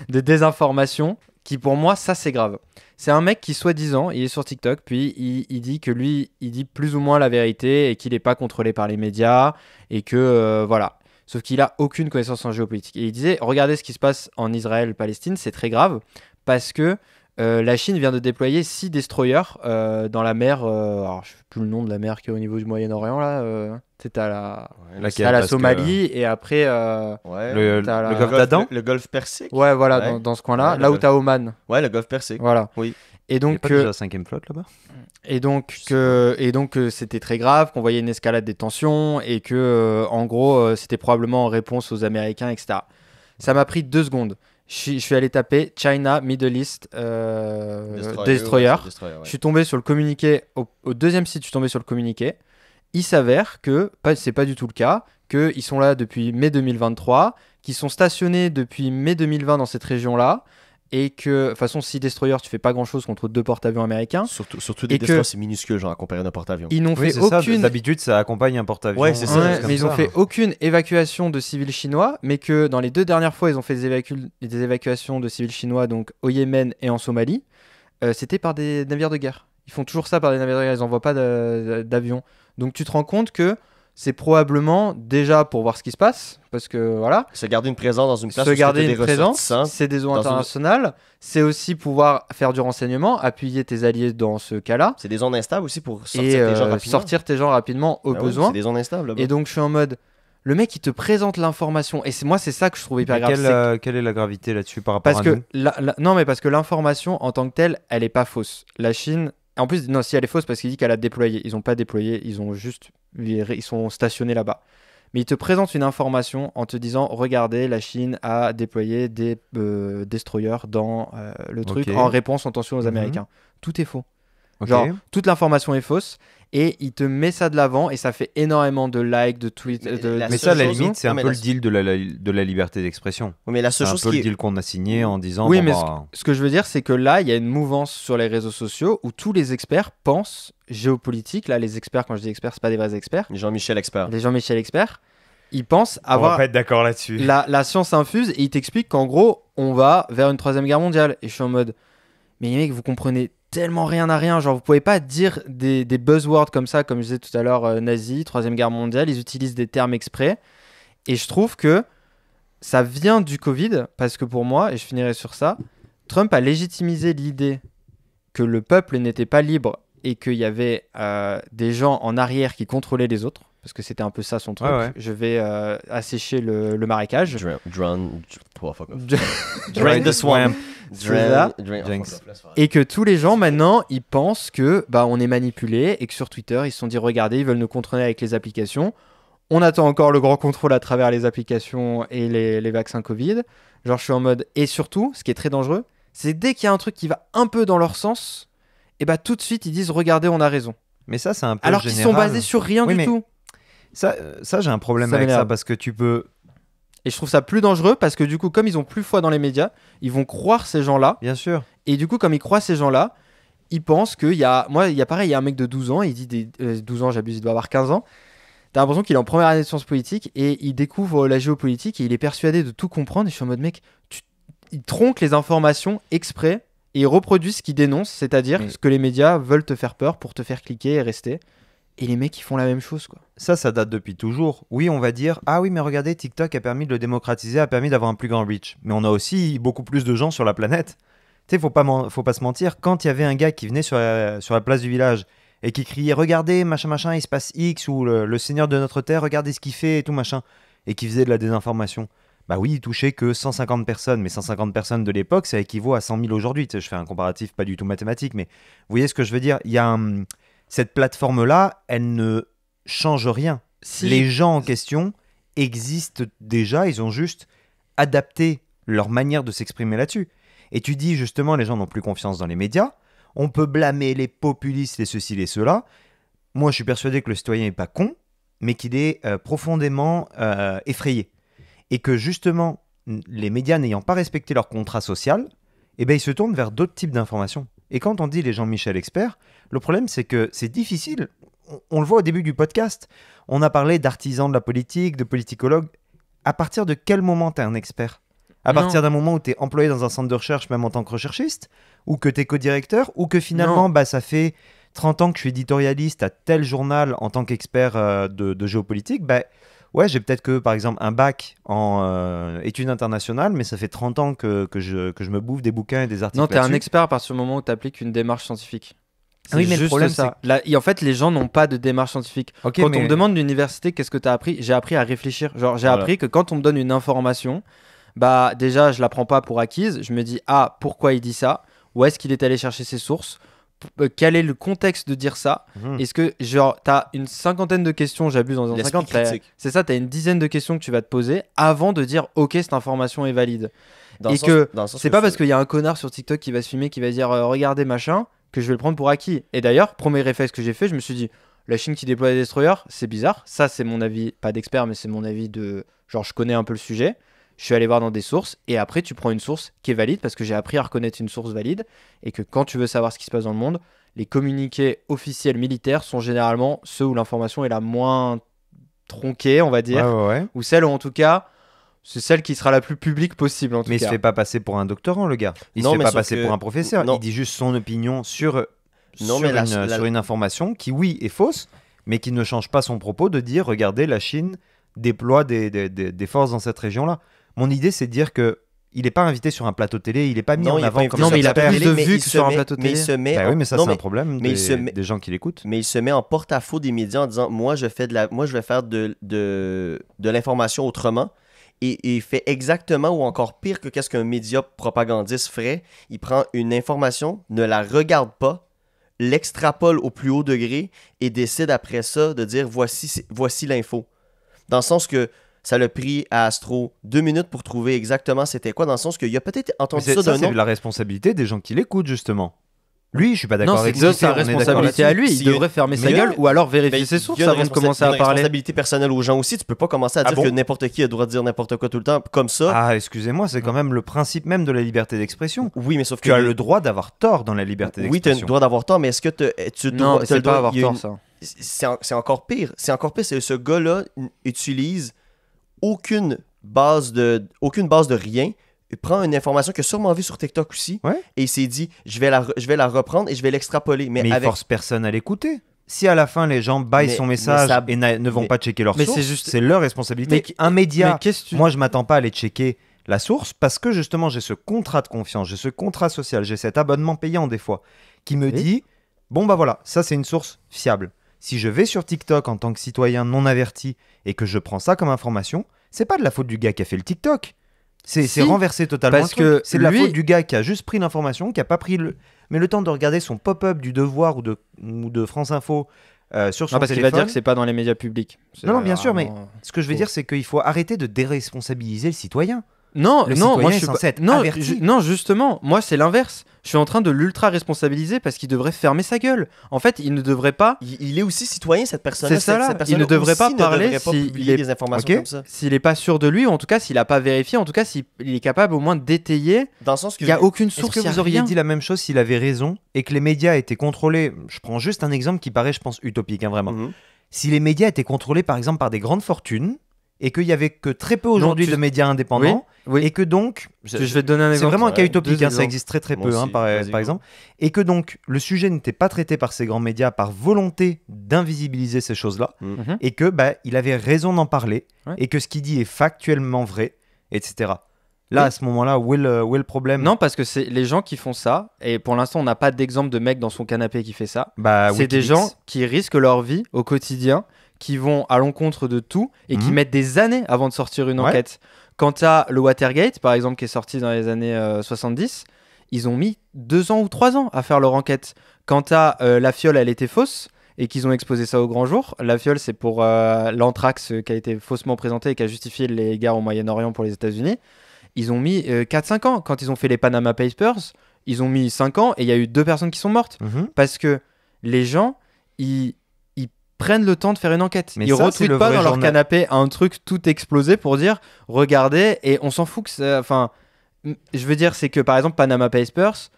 de désinformation qui pour moi, ça c'est grave. C'est un mec qui, soi-disant, il est sur TikTok, puis il dit que lui, il dit plus ou moins la vérité et qu'il n'est pas contrôlé par les médias et que voilà. Sauf qu'il a aucune connaissance en géopolitique. Et il disait, regardez ce qui se passe en Israël-Palestine, c'est très grave parce que la Chine vient de déployer 6 destroyers dans la mer. Alors, je ne sais plus le nom de la mer qui est au niveau du Moyen-Orient là. C'est à la, Laquelle, à la parce que- Somalie et après. Ouais. Le T'as la- golfe d'Adan. Le golfe Persique. Ouais, voilà, Ouais. dans ce coin-là, Ouais, là où le t'as Oman. Ouais, le golfe Persique. Voilà. Oui. Et Il n'y a donc, pas déjà la 5e flotte là-bas? c'était très grave, qu'on voyait une escalade des tensions et que, en gros, c'était probablement en réponse aux Américains, etc. Ça m'a pris 2 secondes. Je suis allé taper China Middle East Destroyer. Ouais, Destroyer, ouais. Je suis tombé sur le communiqué, au deuxième site, je suis tombé sur le communiqué. Il s'avère que, c'est pas du tout le cas, qu'ils sont là depuis mai 2023, qu'ils sont stationnés depuis mai 2020 dans cette région-là, et que, de toute façon, si Destroyer, tu fais pas grand-chose contre 2 porte-avions américains. Surtout des Et que- destroyers, c'est minuscule, genre, à comparer à un porte-avions. Ils n'ont Oui, fait c'est ça. aucune. D'habitude, ça accompagne un porte-avions. Ouais, c'est ça, Ouais, c'est comme mais ils ont ça. fait aucune évacuation de civils chinois, mais que dans les 2 dernières fois, ils ont fait des évacuations de civils chinois, donc au Yémen et en Somalie. C'était par des navires de guerre. Ils font toujours ça par des navires de guerre, ils n'envoient pas d'avions. Donc tu te rends compte que c'est probablement déjà pour voir ce qui se passe, parce que voilà, Se garder une présence dans une place se où garder c'était une des présence, ressortissants. c'est des eaux dans une- internationales, c'est aussi pouvoir faire du renseignement, appuyer tes alliés dans ce cas-là, C'est des zones instables aussi pour sortir et tes gens rapidement. sortir tes gens rapidement au Ah oui, besoin. C'est des zones instables là-bas. Et donc je suis en mode, le mec il te présente l'information, et moi c'est ça que je trouve hyper Mais grave. c'est quelle est la gravité là-dessus par rapport Parce à que nous? non, mais parce que l'information en tant que telle, elle est pas fausse. La Chine, en plus, non, si elle est fausse parce qu'il dit qu'elle a déployé. Ils ont pas déployé, ils sont stationnés là-bas. Mais il te présente une information en te disant, regardez, la Chine a déployé des destroyers dans le truc Ok. en réponse en tension aux Mhm. Américains. Tout est faux. Ok. Genre, toute l'information est fausse. Et il te met ça de l'avant et ça fait énormément de likes, de tweets. Mais de- la Mais seule ça, à la chose- limite, c'est non, un mais peu la- le deal de la liberté d'expression. Oui, mais la C'est seule un chose peu qui le est... deal qu'on a signé en disant. Oui, bon, mais bah, ce que je veux dire, c'est que là, il y a une mouvance sur les réseaux sociaux où tous les experts pensent géopolitique. Là, les experts, quand je dis experts, c'est pas des vrais experts. Jean-Michel Expert. Les Jean-Michel experts, ils pensent on va avoir pas être d'accord là-dessus. la science infuse et ils t'expliquent qu'en gros, on va vers une 3e guerre mondiale. Et je suis en mode, mais les mecs, vous comprenez tellement rien à rien. Genre, vous pouvez pas dire des buzzwords comme ça, comme je disais tout à l'heure, nazi, 3e guerre mondiale. Ils utilisent des termes exprès. Et je trouve que ça vient du Covid, parce que pour moi, et je finirai sur ça, Trump a légitimisé l'idée que le peuple n'était pas libre et qu'il y avait des gens en arrière qui contrôlaient les autres, parce que c'était un peu ça son truc. Ouais, ouais. Je vais assécher le marécage. Oh, fuck off. Drain the swamp. C'est ça. Jinx. Et que tous les gens maintenant, ils pensent que bah on est manipulé et que sur Twitter, ils se sont dit regardez, ils veulent nous contrôler avec les applications. On attend encore le grand contrôle à travers les applications et les vaccins Covid. Genre je suis en mode et surtout, ce qui est très dangereux, c'est dès qu'il y a un truc qui va un peu dans leur sens, et bah tout de suite ils disent regardez, on a raison. Mais ça, c'est un peu Alors qu'ils sont général. basés sur rien Oui, du mais tout. Ça, j'ai un problème Ça avec ça m'énerve. parce que tu peux. Et je trouve ça plus dangereux parce que du coup, comme ils ont plus foi dans les médias, ils vont croire ces gens-là. Bien sûr. Et du coup, comme ils croient ces gens-là, ils pensent qu'il y a. Moi, il y a pareil, il y a un mec de 12 ans, il dit 12 ans, j'abuse, il doit avoir 15 ans. T'as l'impression qu'il est en première année de sciences politiques et il découvre la géopolitique et il est persuadé de tout comprendre. Et je suis en mode, mec, il tronque les informations exprès et il reproduit ce qu'il dénonce, c'est-à-dire Mais- ce que les médias veulent te faire peur pour te faire cliquer et rester. Et les mecs, ils font la même chose, quoi. Ça date depuis toujours. Oui, on va dire, ah oui, mais regardez, TikTok a permis de le démocratiser, a permis d'avoir un plus grand reach. Mais on a aussi beaucoup plus de gens sur la planète. Tu sais, faut pas se mentir, quand il y avait un gars qui venait sur la place du village et qui criait, regardez, machin, machin, il se passe X, ou le Seigneur de notre terre, regardez ce qu'il fait et tout, machin, et qui faisait de la désinformation. Bah oui, il touchait que 150 personnes, mais 150 personnes de l'époque, ça équivaut à 100 000 aujourd'hui. Tu sais, je fais un comparatif pas du tout mathématique, mais vous voyez ce que je veux dire. Il y a cette plateforme-là, elle ne change rien. Si- Les gens en question existent déjà, ils ont juste adapté leur manière de s'exprimer là-dessus. Et tu dis justement, les gens n'ont plus confiance dans les médias, on peut blâmer les populistes, les ceci, les cela. Moi, je suis persuadé que le citoyen n'est pas con, mais qu'il est profondément effrayé. Et que justement, les médias n'ayant pas respecté leur contrat social, eh ben, ils se tournent vers d'autres types d'informations. Et quand on dit les Jean-Michel experts, le problème c'est que c'est difficile. On le voit au début du podcast. On a parlé d'artisans de la politique, de politicologues. À partir de quel moment tu es un expert ? À Non. partir d'un moment où tu es employé dans un centre de recherche, même en tant que recherchiste, ou que tu es co-directeur, ou que finalement, bah, ça fait 30 ans que je suis éditorialiste à tel journal en tant qu'expert de géopolitique, bah, ouais, j'ai peut-être que, par exemple, un bac en études internationales, mais ça fait 30 ans que je me bouffe des bouquins et des articles Non, t'es un là-dessus. expert à partir du moment où tu appliques une démarche scientifique. C'est Oui, mais le juste problème, ça. Là, en fait, les gens n'ont pas de démarche scientifique. Ok, Quand mais- on me demande d'université, qu'est-ce que tu as appris? J'ai appris à réfléchir. Genre, j'ai Voilà. appris que quand on me donne une information, bah déjà, je la prends pas pour acquise. Je me dis, ah, pourquoi il dit ça? Où est-ce qu'il est allé chercher ses sources? Quel est le contexte de dire ça? Mhm. Est-ce que, genre, t'as une cinquantaine de questions, j'abuse dans un L'esprit 50, critique. c'est ça, t'as une dizaine de questions que tu vas te poser avant de dire, ok, cette information est valide. Dans le Et sens- que dans le sens c'est que pas parce qu'il y a un connard sur TikTok qui va se filmer, qui va dire regardez machin, que je vais le prendre pour acquis. Et d'ailleurs, premier réflexe que j'ai fait, je me suis dit la Chine qui déploie des destroyers, c'est bizarre. Ça, c'est mon avis, pas d'expert, mais c'est mon avis de. Genre, je connais un peu le sujet. Je suis allé voir dans des sources. Et après, tu prends une source qui est valide parce que j'ai appris à reconnaître une source valide. Et que quand tu veux savoir ce qui se passe dans le monde, les communiqués officiels militaires sont généralement ceux où l'information est la moins tronquée, on va dire. Ouais. Ou celle où, en tout cas, c'est celle qui sera la plus publique possible, en tout Mais il cas. se fait pas passer pour un doctorant, le gars. Il Non, se fait mais pas sauf passer que- pour un professeur. non. Il dit juste son opinion sur, Non, mais sur une information qui, oui, est fausse, mais qui ne change pas son propos de dire regardez, la Chine déploie des forces dans cette région-là. Mon idée, c'est de dire que il n'est pas invité sur un plateau télé, il n'est pas mis Non, en il est avant pas comme Non, ça. mais il a s'appelle. plus de mais vues il que se sur un met- plateau mais il télé. se met Bah en- oui, mais ça, non, c'est un problème mais il se met- des gens qui l'écoutent. Mais il se met en porte-à-faux des médias en disant moi je vais faire de l'information autrement, et il fait exactement ou encore pire que qu'est-ce qu'un média propagandiste ferait. Il prend une information, ne la regarde pas, l'extrapole au plus haut degré et décide après ça de dire voici l'info. Dans le sens que ça l'a pris à Astro 2 minutes pour trouver exactement c'était quoi, dans le sens qu'il a peut-être Mais entendu c'est- ça ça, d'un c'est nom. la responsabilité des gens qui l'écoutent, justement. Lui, je suis pas Non, d'accord c'est avec de lui, sa on est d'accord responsabilité à là-dessus. lui. Il Si- devrait fermer sa mais gueule là- ou alors vérifier Ben, ses il sources y a une avant de commencer à il y a une parler. responsabilité personnelle aux gens aussi. Tu peux pas commencer à Ah dire bon que n'importe qui a le droit de dire n'importe quoi tout le temps comme ça. Ah, excusez-moi, c'est quand même le principe même de la liberté d'expression. Oui, mais sauf que Tu as le droit d'avoir tort dans la liberté oui, tu as le d'expression. droit d'avoir tort, mais est-ce que tu Non, dois, mais t'as le c'est pas droit- avoir il y a tort, une- ça. C'est encore pire. C'est encore pire. Ce gars-là utilise aucune base de rien. Il prend une information qu'il a sûrement vue sur TikTok aussi, Ouais. et il s'est dit je vais la reprendre et je vais l'extrapoler. Mais Mais il avec force personne à l'écouter. Si à la fin les gens baillent Mais- son mais message ça- et ne vont mais- pas checker leur mais source, c'est juste- c'est leur responsabilité. Mais- Un média, Mais qu'est-ce que tu. moi je m'attends pas à aller checker la source parce que justement j'ai ce contrat de confiance, j'ai ce contrat social, j'ai cet abonnement payant des fois qui me Oui. dit bon bah voilà, ça c'est une source fiable. Si je vais sur TikTok en tant que citoyen non averti et que je prends ça comme information, c'est pas de la faute du gars qui a fait le TikTok. C'est Si, renversé totalement. parce le truc. que C'est de la lui- faute du gars qui a juste pris l'information, qui a pas pris le temps de regarder son pop-up du Devoir ou de France Info sur son Non, parce qu'il va téléphone. dire que c'est pas dans les médias publics. C'est Non, bien sûr, mais vraiment- ce que je veux Faux. dire, c'est qu'il faut arrêter de déresponsabiliser le citoyen. Non, Le non, citoyen moi est je suis censé pas... être non, averti. non, justement, moi c'est l'inverse. Je suis en train de l'ultra responsabiliser parce qu'il devrait fermer sa gueule. En fait, il ne devrait pas. il est aussi citoyen, cette personne-là. C'est ça, là. Cette personne-là Il ne devrait pas aussi parler ne devrait pas s'il publier est- des informations Ok. comme ça. S'il est pas sûr de lui, ou en tout cas s'il a pas vérifié, en tout cas s'il est capable au moins d'étayer. Dans le sens que Il y a aucune Est-ce source. que il y a vous auriez rien. dit la même chose s'il avait raison et que les médias étaient contrôlés? Je prends juste un exemple qui paraît, je pense, utopique, hein, vraiment. Mhm. Si les médias étaient contrôlés, par exemple, par des grandes fortunes et qu'il y avait que très peu aujourd'hui tu- de médias indépendants Oui. et que donc Je vais te donner un c'est exemple. vraiment un cas Ouais, utopique, deux hein, ça exemples. existe très très Moi peu, hein, aussi, par vas-y, go. exemple, et que donc le sujet n'était pas traité par ces grands médias par volonté d'invisibiliser ces choses-là, Mhm. et que bah, il avait raison d'en parler, Ouais. et que ce qu'il dit est factuellement vrai, etc. Là, Oui. à ce moment-là, où est le problème? Non, parce que c'est les gens qui font ça, et pour l'instant on n'a pas d'exemple de mec dans son canapé qui fait ça. Bah, C'est des Wikileaks. gens qui risquent leur vie au quotidien, qui vont à l'encontre de tout et qui Mhm. mettent des années avant de sortir une Ouais. enquête. Quant à le Watergate, par exemple, qui est sorti dans les années 70, ils ont mis 2 ans ou 3 ans à faire leur enquête. Quant à la fiole, elle était fausse et qu'ils ont exposé ça au grand jour. La fiole, c'est pour l'anthrax qui a été faussement présenté et qui a justifié les guerres au Moyen-Orient pour les États-Unis. Ils ont mis 4-5 ans. Quand ils ont fait les Panama Papers, ils ont mis 5 ans et il y a eu 2 personnes qui sont mortes. Mhm. Parce que les gens, ils prennent le temps de faire une enquête. Mais Ils ça, c'est retweetent le pas vrai dans leur journal. canapé un truc tout explosé pour dire regardez, et on s'en fout que ça. Enfin, je veux dire, c'est que par exemple, Panama Papers,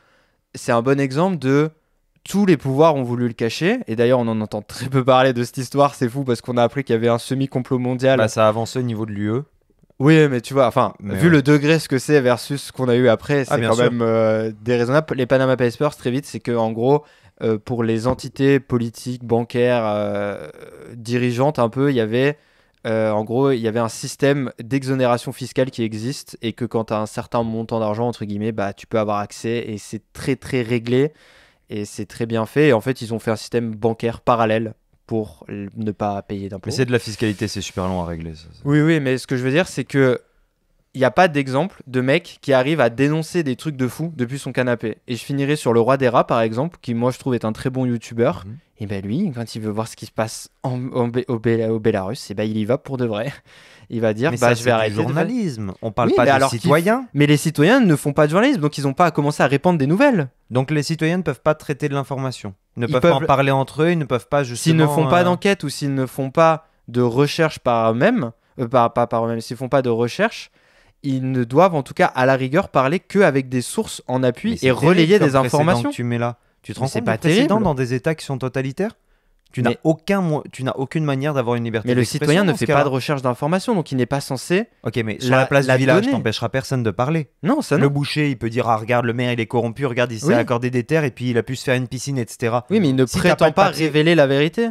c'est un bon exemple de. Tous les pouvoirs ont voulu le cacher, et d'ailleurs on en entend très peu parler de cette histoire, c'est fou parce qu'on a appris qu'il y avait un semi-complot mondial. Bah, ça a avancé au niveau de l'UE. Oui, mais tu vois, enfin, Mais vu ouais. le degré ce que c'est versus ce qu'on a eu après, c'est bien quand sûr. même déraisonnable. Les Panama Papers, très vite, c'est que en gros, pour les entités politiques, bancaires, dirigeantes, un peu, il y avait, en gros, il y avait un système d'exonération fiscale qui existe et que quand tu as un certain montant d'argent, entre guillemets, bah, tu peux avoir accès et c'est très très réglé et c'est très bien fait. Et en fait, ils ont fait un système bancaire parallèle pour ne pas payer d'impôts. Mais c'est de la fiscalité, c'est super long à régler. Ça. Oui, oui, mais ce que je veux dire, c'est que il n'y a pas d'exemple de mec qui arrive à dénoncer des trucs de fou depuis son canapé. Et je finirai sur le roi des rats, par exemple, qui moi je trouve est un très bon youtubeur. Mhm. Et ben lui, quand il veut voir ce qui se passe au Bélarus, et ben il y va pour de vrai. Il va dire, Mais bah ça, je vais c'est arrêter du de faire- journalisme. On parle Oui, pas mais des alors qu'ils- citoyens. Mais les citoyens ne font pas de journalisme, donc ils n'ont pas à commencer à répandre des nouvelles. Donc les citoyens ne peuvent pas traiter de l'information. Ils ne Ils peuvent pas en peuvent- parler entre eux, ils ne peuvent pas justement... S'ils ne font pas euh, d'enquête ou s'ils ne font pas de recherche par eux-mêmes, pas par eux-mêmes, s'ils font pas de recherche, ils ne doivent en tout cas à la rigueur parler qu'avec des sources en mais appui c'est et relayer terrible des comme précédent informations. que tu mets là. Tu te Mais rends c'est compte pas des précédents terrible. dans des États qui sont totalitaires? Tu n'as Mais- aucune manière d'avoir une liberté Mais le d'expression citoyen ne dans ce fait pas cas-là. de recherche d'information, donc il n'est pas censé. Ok, mais sur la- la place la du village, donner. t'empêchera personne de parler. Non, ça Le non. boucher, il peut dire, ah regarde, le maire il est corrompu, regarde, il s'est Oui. accordé des terres et puis il a pu se faire une piscine, etc. Oui, mais il ne Si t'as prétend pas de pas papier- révéler la vérité.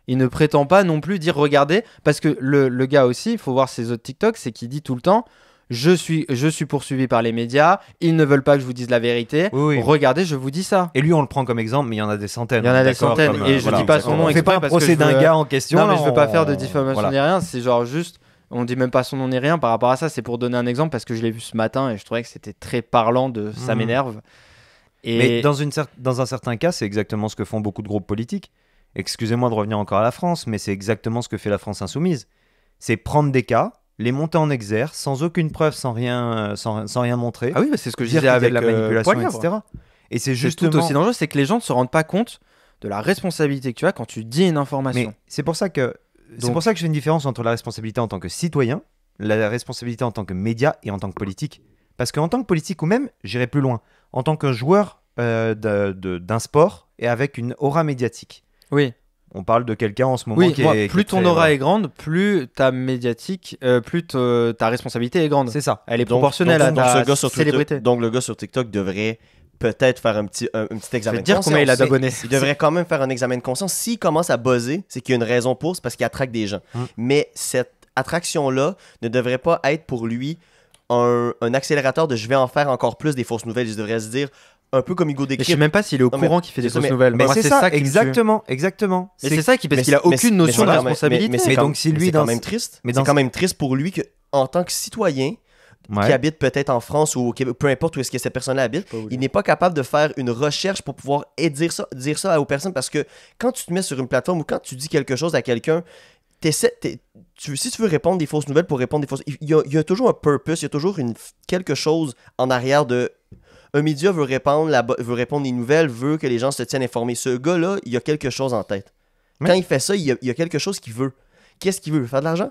Il ne prétend pas non plus dire regardez, parce que le gars aussi, il faut voir ses autres TikTok, c'est qu'il dit tout le temps je suis poursuivi par les médias, ils ne veulent pas que je vous dise la vérité. Oui, oui. Regardez, je vous dis ça. Et lui, on le prend comme exemple, mais il y en a des centaines. Il y en a des d'accord, centaines, comme, et je dis pas son nom On fait exprès pas un parce que procès je d'un veux- gars en question. Non, mais là, je veux pas on- faire de diffamation voilà. ni rien, c'est genre juste. On dit même pas son nom ni rien par rapport à ça, c'est pour donner un exemple parce que je l'ai vu ce matin et je trouvais que c'était très parlant de ça Mhm. m'énerve. Et Mais dans un certain cas, c'est exactement ce que font beaucoup de groupes politiques. Excusez-moi de revenir encore à la France, mais c'est exactement ce que fait la France insoumise. C'est prendre des cas, les monter en exergue, sans aucune preuve, sans rien montrer, ah oui, bah, c'est ce que je dire disais qu'il y a avec de la manipulation, Poilièvre. etc. Et c'est C'est justement... tout aussi dangereux, c'est que les gens ne se rendent pas compte de la responsabilité que tu as quand tu dis une information. Mais c'est pour ça que Donc- je fais une différence entre la responsabilité en tant que citoyen, la responsabilité en tant que média et en tant que politique. Parce qu'en tant que politique, ou même, j'irai plus loin, en tant que joueur d'un sport et avec une aura médiatique. Oui, On parle de quelqu'un en ce moment oui, qui moi, est... plus qui est ton très, aura voilà. est grande, plus ta médiatique, ta responsabilité est grande. C'est ça. Elle est Donc- proportionnelle donc- à donc ta ce gars sur Twitter- célébrité. donc le gars sur TikTok devrait peut-être faire un petit examen Je vais te dire de combien il a conscience. d'abonnés. Il devrait quand même faire un examen de conscience. S'il commence à buzzer, c'est qu'il y a une raison pour, c'est parce qu'il attraque des gens. Hum. Mais cette attraction-là ne devrait pas être pour lui un accélérateur de je vais en faire encore plus des fausses nouvelles. Il devrait se dire, un peu comme Hugo Mais je sais Décrypte. même pas s'il est au Non, mais- courant qu'il fait des c'est ça, fausses mais- nouvelles. Mais Moi, c'est ça, qui me tue. exactement. Et c'est ça qui, parce mais qu'il a c'est- mais aucune c'est- notion mais de c'est quand même- responsabilité. mais c'est Mais quand- donc, si mais lui, c'est dans quand même ce- triste. mais C'est dans quand ce- même triste pour lui que, en tant que citoyen Ouais. qui habite peut-être en France ou au Québec, peu importe où est-ce que cette personne-là habite, il n'est pas capable de faire une recherche pour pouvoir dire ça aux personnes parce que quand tu te mets sur une plateforme ou quand tu dis quelque chose à quelqu'un, si tu veux répondre des fausses nouvelles pour répondre des fausses... Il y a toujours un purpose, il y a toujours quelque chose en arrière de... Un média veut répondre des nouvelles, veut que les gens se tiennent informés. Ce gars-là, il y a quelque chose en tête. Ouais. Quand il fait ça, il y a quelque chose qu'il veut. Qu'est-ce qu'il veut? Faire de l'argent?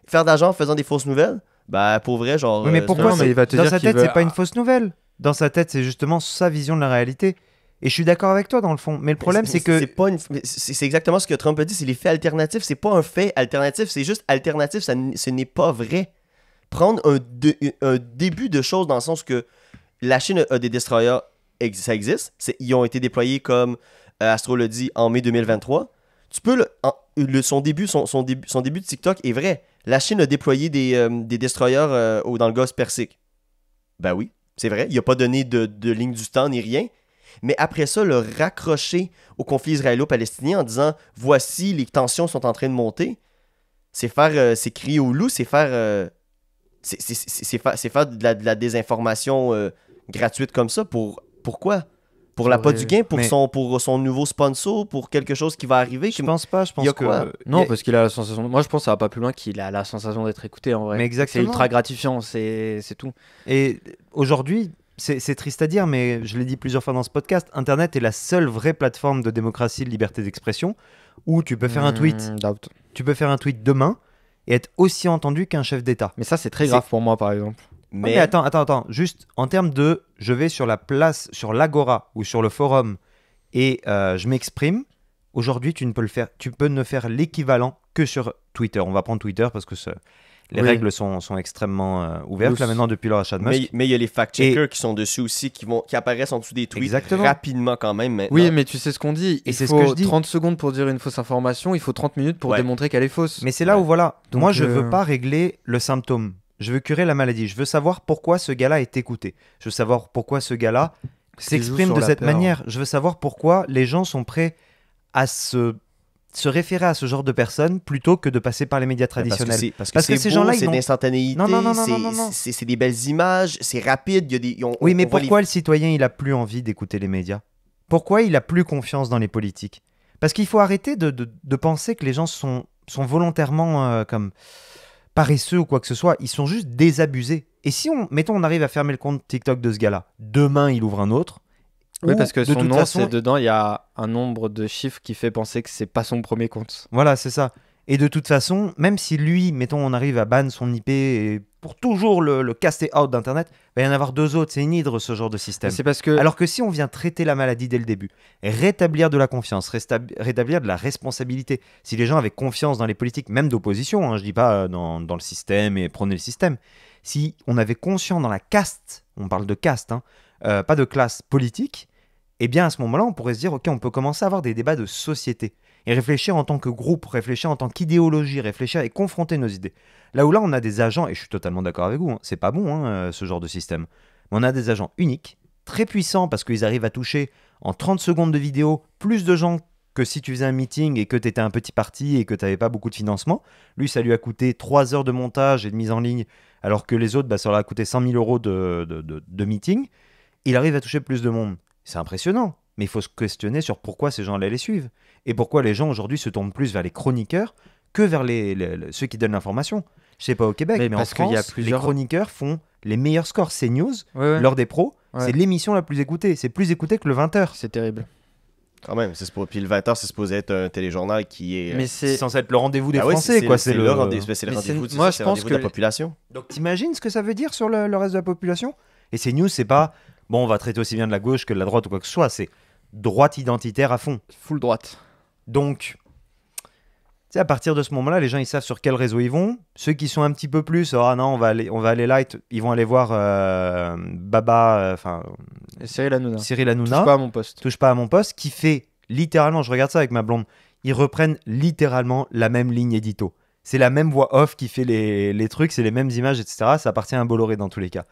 Faire de l'argent en faisant des fausses nouvelles? Bah, pour vrai, genre... Oui, mais c'est pourquoi non, mais il va te dans dire sa qu'il tête, veut- c'est pas une fausse nouvelle. Dans sa tête, c'est justement sa vision de la réalité. Et je suis d'accord avec toi dans le fond. Mais le problème, c'est que... c'est exactement ce que Trump a dit, c'est les faits alternatifs. C'est pas un fait alternatif, c'est juste alternatif, ce n'est pas vrai. Prendre un début de choses dans le sens que la Chine a des destroyers, ça existe. Ils ont été déployés comme Astro le dit en mai 2023. Tu peux son début de TikTok est vrai. La Chine a déployé des destroyers dans le golfe Persique. Ben oui, c'est vrai. Il n'a pas donné de ligne du temps ni rien. Mais après ça, le raccrocher au conflit israélo-palestinien en disant voici les tensions sont en train de monter, c'est crier au loup, c'est faire de la désinformation gratuite comme ça. Pourquoi? Pour l'appât du gain, pour son nouveau sponsor, pour quelque chose qui va arriver. Je pense pas, je pense Il y a que... quoi? Non, parce qu'il a la sensation. Moi, je pense que ça va pas plus loin qu'il a la sensation d'être écouté en vrai. Mais C'est exactement. ultra gratifiant, c'est tout. Et aujourd'hui, c'est triste à dire, mais je l'ai dit plusieurs fois dans ce podcast, Internet est la seule vraie plateforme de démocratie, de liberté d'expression, où tu peux faire un tweet, Doubt. tu peux faire un tweet demain et être aussi entendu qu'un chef d'État. Mais ça, c'est très grave pour moi, par exemple. Mais attends, juste en termes de, je vais sur la place, sur l'Agora ou sur le forum et je m'exprime. Aujourd'hui, tu peux ne faire l'équivalent que sur Twitter. On va prendre Twitter parce que Les Oui. règles sont extrêmement ouvertes là Loose. maintenant depuis le rachat de Musk. Mais il y a les fact-checkers qui sont dessus aussi, qui apparaissent en dessous des tweets Exactement. rapidement quand même maintenant. Oui, mais tu sais ce qu'on dit. Et Il c'est ce faut que je dis. 30 secondes pour dire une fausse information, il faut 30 minutes pour Ouais. démontrer qu'elle est fausse. Mais c'est là Ouais. où voilà, Donc, moi je veux pas régler le symptôme. Je veux curer la maladie. Je veux savoir pourquoi ce gars-là est écouté. Je veux savoir pourquoi ce gars-là Parce qu'il joue s'exprime sur de la cette peur. manière. Je veux savoir pourquoi les gens sont prêts à se référer à ce genre de personnes plutôt que de passer par les médias traditionnels. Parce que Parce que c'est ces beau, gens-là, ils c'est n'ont- de l'instantanéité, Non. c'est des belles images, c'est rapide, il y a des... Oui, mais on voit les- pourquoi le citoyen, il a plus envie d'écouter les médias? Pourquoi il a plus confiance dans les politiques? Parce qu'il faut arrêter de penser que les gens sont volontairement comme paresseux ou quoi que ce soit. Ils sont juste désabusés. Et si mettons, on arrive à fermer le compte TikTok de ce gars-là, demain, il ouvre un autre. Oui, ou, parce que de son toute nom, façon, c'est dedans, il y a un nombre de chiffres qui fait penser que c'est pas son premier compte. Voilà, c'est ça. Et de toute façon, même si lui, mettons, on arrive à ban son IP et pour toujours le caster out d'Internet, il va y en avoir deux autres. C'est une hydre, ce genre de système. C'est parce que Alors que si on vient traiter la maladie dès le début, rétablir de la confiance, rétablir de la responsabilité, si les gens avaient confiance dans les politiques, même d'opposition, hein, je dis pas dans le système et prôner le système, si on avait conscience dans la caste, on parle de caste, hein, pas de classe politique, eh bien à ce moment-là, on pourrait se dire, ok, on peut commencer à avoir des débats de société et réfléchir en tant que groupe, réfléchir en tant qu'idéologie, réfléchir et confronter nos idées. Là où là, on a des agents, et je suis totalement d'accord avec vous, hein, c'est pas bon ce genre de système, mais on a des agents uniques, très puissants parce qu'ils arrivent à toucher en 30 secondes de vidéo plus de gens que si tu faisais un meeting et que tu étais un petit parti et que tu n'avais pas beaucoup de financement. Lui, ça lui a coûté 3 heures de montage et de mise en ligne, alors que les autres, bah, ça leur a coûté 100 000 euros de meeting. Il arrive à toucher plus de monde. C'est impressionnant, mais il faut se questionner sur pourquoi ces gens-là les suivent et pourquoi les gens aujourd'hui se tournent plus vers les chroniqueurs que vers ceux qui donnent l'information. Je sais pas au Québec, Mais mais en parce qu'il y a France, plusieurs- les chroniqueurs font les meilleurs scores. CNews, Ouais, ouais. l'heure des pros, Ouais. c'est l'émission la plus écoutée. C'est plus écouté que le 20h. C'est terrible. Quand même, puis le 20h, c'est supposé être un téléjournal qui est... Mais C'est c'est censé être le rendez-vous des Ah ouais, Français, quoi. C'est le rendez-vous, c'est le Mais rendez-vous, c'est- moi, c'est je le pense rendez-vous que de la population. Donc t'imagines ce que ça veut dire sur le reste de la population? Et CNews, c'est pas, bon, on va traiter aussi bien de la gauche que de la droite ou quoi que ce soit. C'est droite identitaire à fond. full droite. Donc, tu sais, à partir de ce moment-là, les gens, ils savent sur quel réseau ils vont. Ceux qui sont un petit peu plus, ah non, on va aller light, ils vont aller voir Baba, enfin, Et Cyril Hanouna. Cyril Touche Hanouna. pas à mon poste. Touche pas à mon poste, qui fait littéralement, je regarde ça avec ma blonde, ils reprennent littéralement la même ligne édito. C'est la même voix off qui fait les trucs, c'est les mêmes images, etc. Ça appartient à Bolloré dans tous les cas.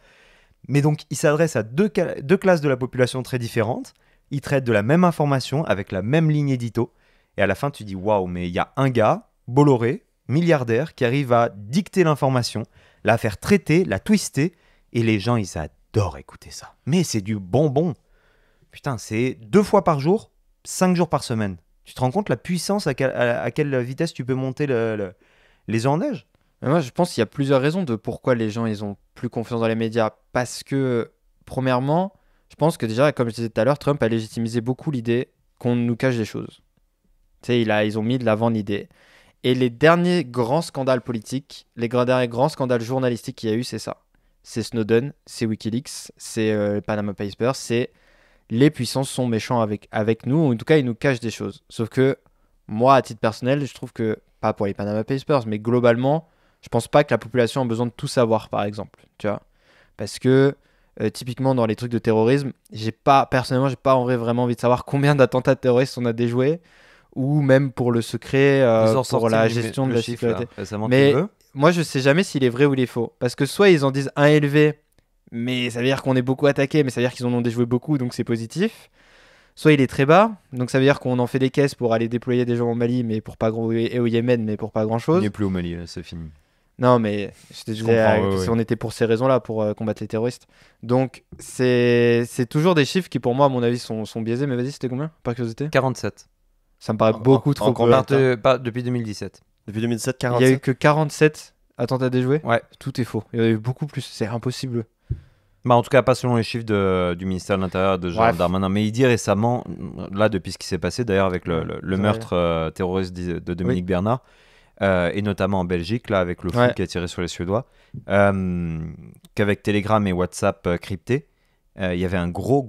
Mais donc, il s'adresse à deux classes de la population très différentes. Il traite de la même information avec la même ligne édito. Et à la fin, tu dis waouh, mais il y a un gars, Bolloré, milliardaire, qui arrive à dicter l'information, la faire traiter, la twister. Et les gens, ils adorent écouter ça. Mais c'est du bonbon. Putain, c'est 2 fois par jour, 5 jours par semaine. Tu te rends compte la puissance à quelle vitesse tu peux monter les œufs en neige? Mais moi, je pense qu'il y a plusieurs raisons de pourquoi les gens ils ont plus confiance dans les médias. Parce que, premièrement, je pense que déjà, comme je disais tout à l'heure, Trump a légitimisé beaucoup l'idée qu'on nous cache des choses. Tu sais, ils ont mis de l'avant l'idée. Et les derniers grands scandales politiques, derniers grands scandales journalistiques qu'il y a eu, c'est ça. C'est Snowden, c'est Wikileaks, c'est Panama Papers, c'est les puissances sont méchants avec nous, ou en tout cas, ils nous cachent des choses. Sauf que, moi, à titre personnel, je trouve que, pas pour les Panama Papers, mais globalement, je pense pas que la population a besoin de tout savoir, par exemple, tu vois. Parce que, typiquement, dans les trucs de terrorisme, personnellement, j'ai pas en vrai vraiment envie de savoir combien d'attentats terroristes on a déjoués, ou même pour le secret, Ils ont pour sorti la le gestion de le la chiffre, sécurité. là, récemment, Mais- tu veux. Moi, je sais jamais s'il est vrai ou il est faux. Parce que soit ils en disent un élevé, mais ça veut dire qu'on est beaucoup attaqué, mais ça veut dire qu'ils en ont déjoué beaucoup, donc c'est positif. Soit il est très bas, donc ça veut dire qu'on en fait des caisses pour aller déployer des gens au Mali, mais pour pas et au Yémen, mais pour pas grand Il chose. n'est plus au Mali, là, c'est fini. Non, mais je te Je disais, comprends, ouais, si ouais. on était pour ces raisons-là, pour combattre les terroristes. Donc c'est toujours des chiffres qui, pour moi, à mon avis, sont biaisés. Mais vas-y, c'était combien, par curiosité? 47. Ça me paraît beaucoup trop peu. combien de temps Pas depuis 2017. Depuis 2017, Il y a eu 47. que 47 attentats déjoués. Ouais. Tout est faux. Il y en a eu beaucoup plus. C'est impossible. Bah, en tout cas, pas selon les chiffres du ministère de l'Intérieur de Gérald Bref. Darmanin. Mais il dit récemment, là, depuis ce qui s'est passé, d'ailleurs, avec le ça meurtre terroriste de Dominique Bernard, et notamment en Belgique, là, avec le fou Ouais. qui a tiré sur les Suédois, qu'avec Telegram et WhatsApp crypté, il y avait un gros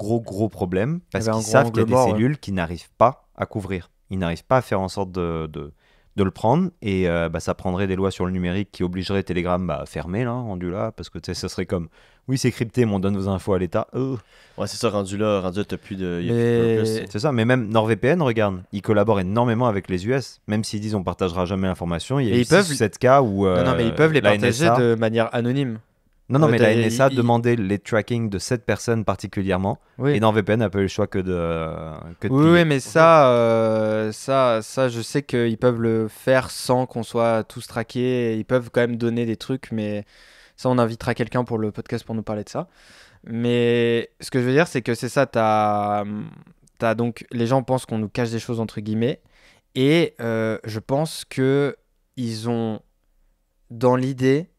problème parce Il y avait qu'ils un savent gros qu'il y a des angle mort, ouais. cellules qui n'arrivent pas à couvrir. Ils n'arrivent pas à faire en sorte de de le prendre et ça prendrait des lois sur le numérique qui obligeraient Telegram à fermer là, rendu là, parce que tu sais, ça serait comme oui c'est crypté mais on donne vos infos à l'État. Ouais, c'est ça, rendu là, t'as plus de. Y a Mais- plus de purpose. C'est ça, mais même NordVPN, regarde, ils collaborent énormément avec les US, même s'ils disent on partagera jamais l'information, il y a Et eu ils peuvent- 6 ou 7 cas où Non, mais ils peuvent les la partager NSA de manière anonyme. Non, mais la Ils- NSA ils- demandait les tracking de cette personne particulièrement, Oui. et NordVPN n'a pas eu le choix que de Oui, piller. oui, mais ça, je sais qu'ils peuvent le faire sans qu'on soit tous traqués. Ils peuvent quand même donner des trucs, mais ça, on invitera quelqu'un pour le podcast pour nous parler de ça. Mais ce que je veux dire, c'est que c'est ça, t'as donc les gens pensent qu'on nous cache des choses entre guillemets, et je pense que ils ont dans l'idée,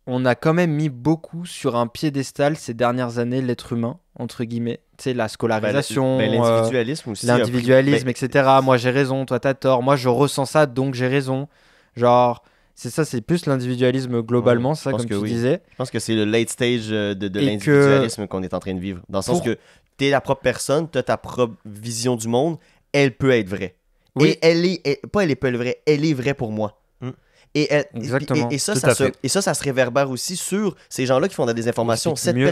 on a quand même mis beaucoup sur un piédestal ces dernières années l'être humain entre guillemets, tu sais la scolarisation, L'individualisme aussi. a pris- l'individualisme, ben, etc. Moi j'ai raison, toi t'as tort, moi je ressens ça donc j'ai raison. Genre, c'est ça, c'est plus l'individualisme globalement, Ouais, c'est ça je pense comme que tu oui. disais. Je pense que c'est le late stage de Et l'individualisme qu'on est en train de vivre. Dans le sens Pour- que t'es la propre personne, t'as ta propre vision du monde, elle peut être vraie. Oui. Et elle est pas vraie, elle est vraie pour moi. Mm. Exactement. Et ça, Tout ça à se, fait. et ça se réverbère aussi sur ces gens-là qui font de la désinformation. Explique mieux.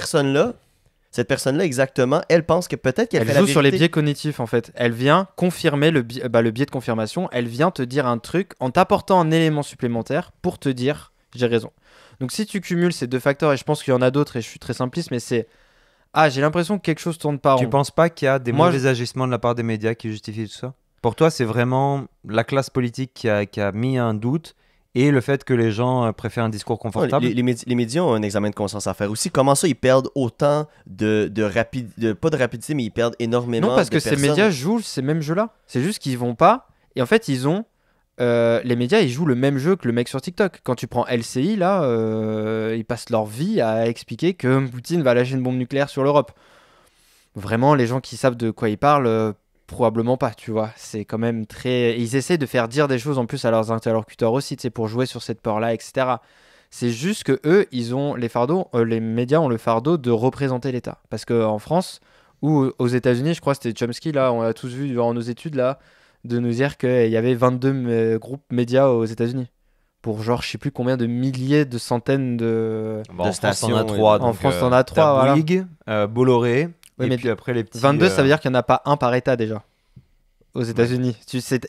Cette personne-là, exactement, elle pense que peut-être qu'elle Elle fait la joue sur les vérité. biais cognitifs en fait. Elle vient confirmer le biais de confirmation. Elle vient te dire un truc en t'apportant un élément supplémentaire pour te dire j'ai raison. Donc si tu cumules ces deux facteurs, et je pense qu'il y en a d'autres et je suis très simpliste, mais c'est j'ai l'impression que quelque chose tourne pas Tu rond. penses pas qu'il y a des Moi, mauvais agissements de la part des médias qui justifient tout ça? Pour toi, c'est vraiment la classe politique qui a mis un doute et le fait que les gens préfèrent un discours confortable? Les médias ont un examen de conscience à faire aussi. Comment ça, ils perdent autant pas de rapidité, mais ils perdent énormément Non, parce de que ces personnes. médias jouent ces mêmes jeux-là. C'est juste qu'ils vont pas. Et en fait, les médias, ils jouent le même jeu que le mec sur TikTok. Quand tu prends LCI, là, ils passent leur vie à expliquer que Poutine va lâcher une bombe nucléaire sur l'Europe. Vraiment, les gens qui savent de quoi ils parlent, probablement pas, tu vois. C'est quand même très. Ils essaient de faire dire des choses en plus à leurs interlocuteurs aussi, tu sais, pour jouer sur cette peur-là, etc. C'est juste que eux, ils ont les médias ont le fardeau de représenter l'État. Parce qu'en France ou aux États-Unis, je crois que c'était Chomsky, là, on l'a tous vu durant nos études, là, de nous dire qu'il y avait 22 groupes médias aux États-Unis. Pour genre, je sais plus combien de milliers, de centaines de. Bon, en France, stations, t'en as et- 3. En France, t'en as 3, voilà. Bouygues, Bolloré, Oui, et mais puis après les petits... 22, ça veut dire qu'il n'y en a pas un par État déjà. Aux États-Unis.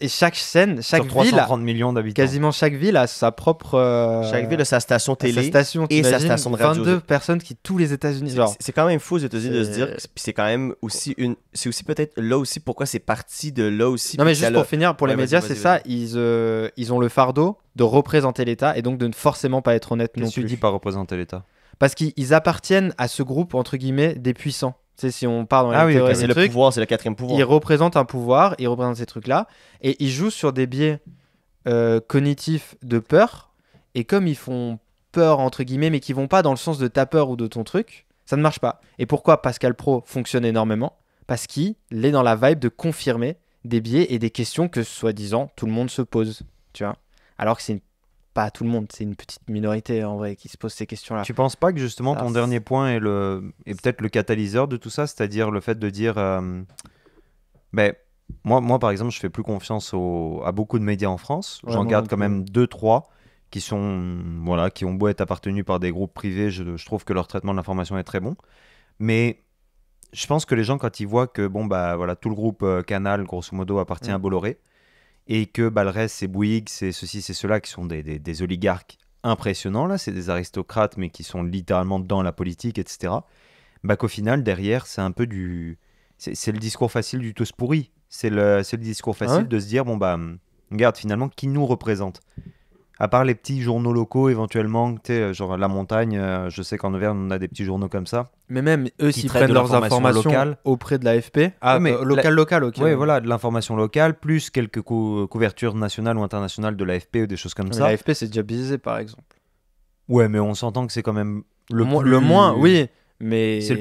Et chaque chaîne, chaque sur ville, 330 millions d'habitants. quasiment chaque ville a sa propre. Chaque ville a sa station a sa télé. station, et sa t'imagines, station de radio. 22 personnes qui, tous les États-Unis. Genre. C'est quand même fou aux États-Unis de se C'est- dire. Puis c'est quand même aussi c'est aussi peut-être là aussi pourquoi c'est parti de là aussi. Non, mais puis juste ça pour l'a- finir, pour les Ouais, médias, vas-y, c'est vas-y, ça. Ils ont le fardeau de représenter l'État et donc de ne forcément pas être honnête non Qu'est-ce que tu plus. dis par représenter l'État? Parce qu'ils appartiennent à ce groupe, entre guillemets, des puissants. Tu sais, si on part dans les Ah oui, théories ok. des C'est le trucs, pouvoir, c'est le quatrième pouvoir. ils représentent un pouvoir, ils représentent ces trucs-là, et ils jouent sur des biais cognitifs de peur, et comme ils font peur, entre guillemets, mais qui vont pas dans le sens de ta peur ou de ton truc, ça ne marche pas. Et pourquoi Pascal Pro fonctionne énormément? Parce qu'il est dans la vibe de confirmer des biais et des questions que, soi-disant, tout le monde se pose, tu vois. Alors que c'est pas tout le monde, c'est une petite minorité, en vrai, qui se pose ces questions-là. Tu penses pas que justement Ça, ton c'est- dernier point est peut-être le catalyseur de tout ça, c'est-à-dire le fait de dire, ben, moi par exemple, je fais plus confiance à beaucoup de médias en France. Ouais, J'en moi garde non quand plus. même 2-3 qui sont, voilà, qui ont beau être appartenus par des groupes privés, je trouve que leur traitement de l'information est très bon. Mais je pense que les gens, quand ils voient que bon, bah, voilà, tout le groupe Canal, grosso modo, appartient à Bolloré, et que bah, le reste, c'est Bouygues, c'est ceci, c'est cela, qui sont des oligarques impressionnants, là, c'est des aristocrates, mais qui sont littéralement dans la politique, etc. Bah, qu'au final, derrière, c'est un peu du... C'est le discours facile du tous pourri. C'est le discours facile ouais de se dire, bon, bah, regarde, finalement, qui nous représente? À part les petits journaux locaux, éventuellement, tu sais, genre La Montagne, je sais qu'en Auvergne, on a des petits journaux comme ça. Mais même eux, s'ils traitent prennent de leurs l'information informations locale. auprès de l'AFP, mais local, ok. Ouais, voilà, de l'information locale, plus quelques couvertures nationales ou internationales de l'AFP ou des choses comme Mais ça. l'AFP, c'est déjà biaisé, par exemple. Ouais, mais on s'entend que c'est quand même Le moins, oui, mais C'est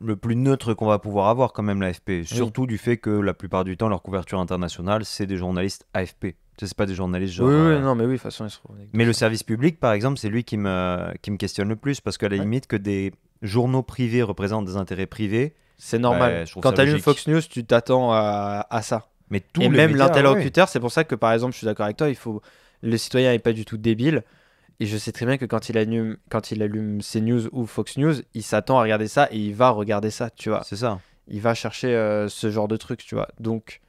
le plus neutre qu'on va pouvoir avoir quand même l'AFP. Surtout du fait que la plupart du temps, leur couverture internationale, c'est des journalistes AFP. Tu sais, c'est pas des journalistes genre... Oui, non, mais oui, de toute façon, ils se retrouvent. Mais le service public, par exemple, c'est lui qui me questionne le plus, parce qu'à la Ouais. limite que des journaux privés représentent des intérêts privés, C'est normal. Ouais, je trouve Quand ça t'as lu logique. Fox News, tu t'attends à ça. Mais tous Et les même médias, l'interlocuteur, c'est pour ça que par exemple, je suis d'accord avec toi, le citoyen n'est pas du tout débile. Et je sais très bien que quand il allume CNews ou Fox News, il s'attend à regarder ça et il va regarder ça, tu vois. c'est ça. Il va chercher ce genre de truc, tu vois. Donc,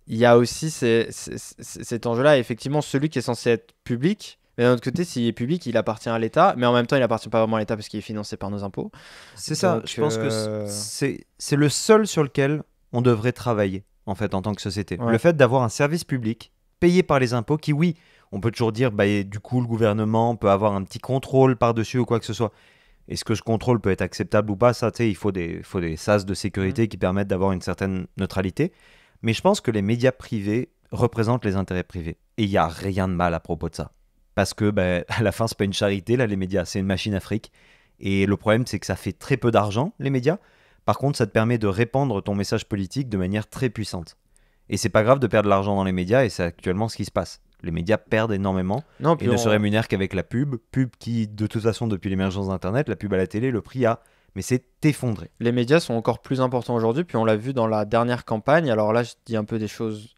il y a aussi cet enjeu-là. Et effectivement, celui qui est censé être public, mais d'un autre côté, s'il est public, il appartient à l'État, mais en même temps, il appartient pas vraiment à l'État parce qu'il est financé par nos impôts. C'est ça. Donc, Je pense que c'est le seul sur lequel on devrait travailler, en fait, en tant que société. Ouais. Le fait d'avoir un service public payé par les impôts qui, oui, on peut toujours dire, bah, et du coup, le gouvernement peut avoir un petit contrôle par-dessus ou quoi que ce soit. Est-ce que ce contrôle peut être acceptable ou pas? Ça, tu sais, il faut des sas de sécurité qui permettent d'avoir une certaine neutralité. Mais je pense que les médias privés représentent les intérêts privés. Et il n'y a rien de mal à propos de ça. Parce que, bah, à la fin, c'est pas une charité, là, les médias, c'est une machine à fric. Et le problème, c'est que ça fait très peu d'argent, les médias. Par contre, ça te permet de répandre ton message politique de manière très puissante. Et c'est pas grave de perdre de l'argent dans les médias, et c'est actuellement ce qui se passe. Les médias perdent énormément Non, et puis ne se rémunèrent qu'avec la pub. Pub qui, de toute façon, depuis l'émergence d'Internet, la pub à la télé, le prix a... Mais c'est effondré. les médias sont encore plus importants aujourd'hui, puis on l'a vu dans la dernière campagne. Alors là, je dis un peu des choses,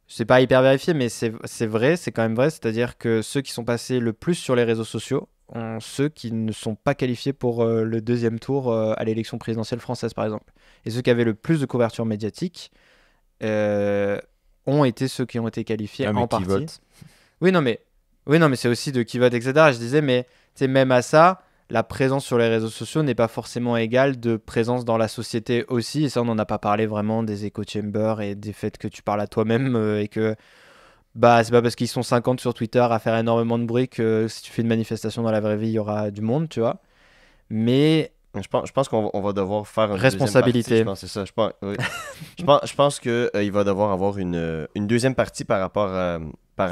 c'est pas hyper vérifié, mais c'est vrai, c'est quand même vrai. C'est-à-dire que ceux qui sont passés le plus sur les réseaux sociaux ont ceux qui ne sont pas qualifiés pour le deuxième tour à l'élection présidentielle française, par exemple. Et ceux qui avaient le plus de couverture médiatique euh, ont été ceux qui ont été qualifiés Ah, mais en qui partie. vote. Oui, non, mais c'est aussi de qui vote, etc. Je disais, mais tu sais, même à ça, la présence sur les réseaux sociaux n'est pas forcément égale de présence dans la société aussi. Et ça, on n'en a pas parlé vraiment des echo chambers et des faits que tu parles à toi-même et que bah, c'est pas parce qu'ils sont 50 sur Twitter à faire énormément de bruit que si tu fais une manifestation dans la vraie vie, il y aura du monde, tu vois. Mais Je pense qu'on va devoir faire une Responsabilité. deuxième partie. Je pense, c'est ça. Oui. Je pense que il va devoir avoir une deuxième partie par rapport à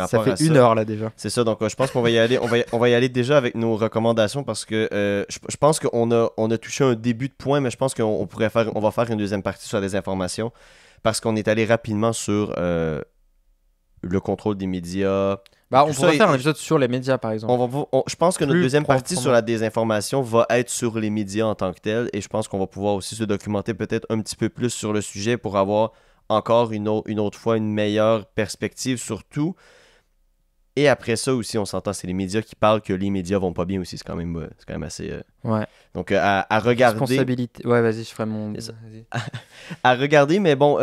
ça fait une heure là déjà. C'est ça, donc je pense qu'on va y aller. On va y aller déjà avec nos recommandations parce que je pense on a touché un début de point, mais je pense on va faire une deuxième partie sur les informations parce qu'on est allé rapidement sur le contrôle des médias. Bah, on Tout ça pourrait est- faire un épisode sur les médias, par exemple. Je pense que notre Plus deuxième partie proprement. sur la désinformation va être sur les médias en tant que tel et je pense qu'on va pouvoir aussi se documenter peut-être un petit peu plus sur le sujet pour avoir encore une autre fois une meilleure perspective sur tout. Et après ça aussi, on s'entend, c'est les médias qui parlent que les médias vont pas bien aussi. C'est quand même assez. Ouais. Donc à regarder. Responsabilité. Ouais, vas-y, je ferai mon. C'est ça. Vas-y. À regarder, mais bon,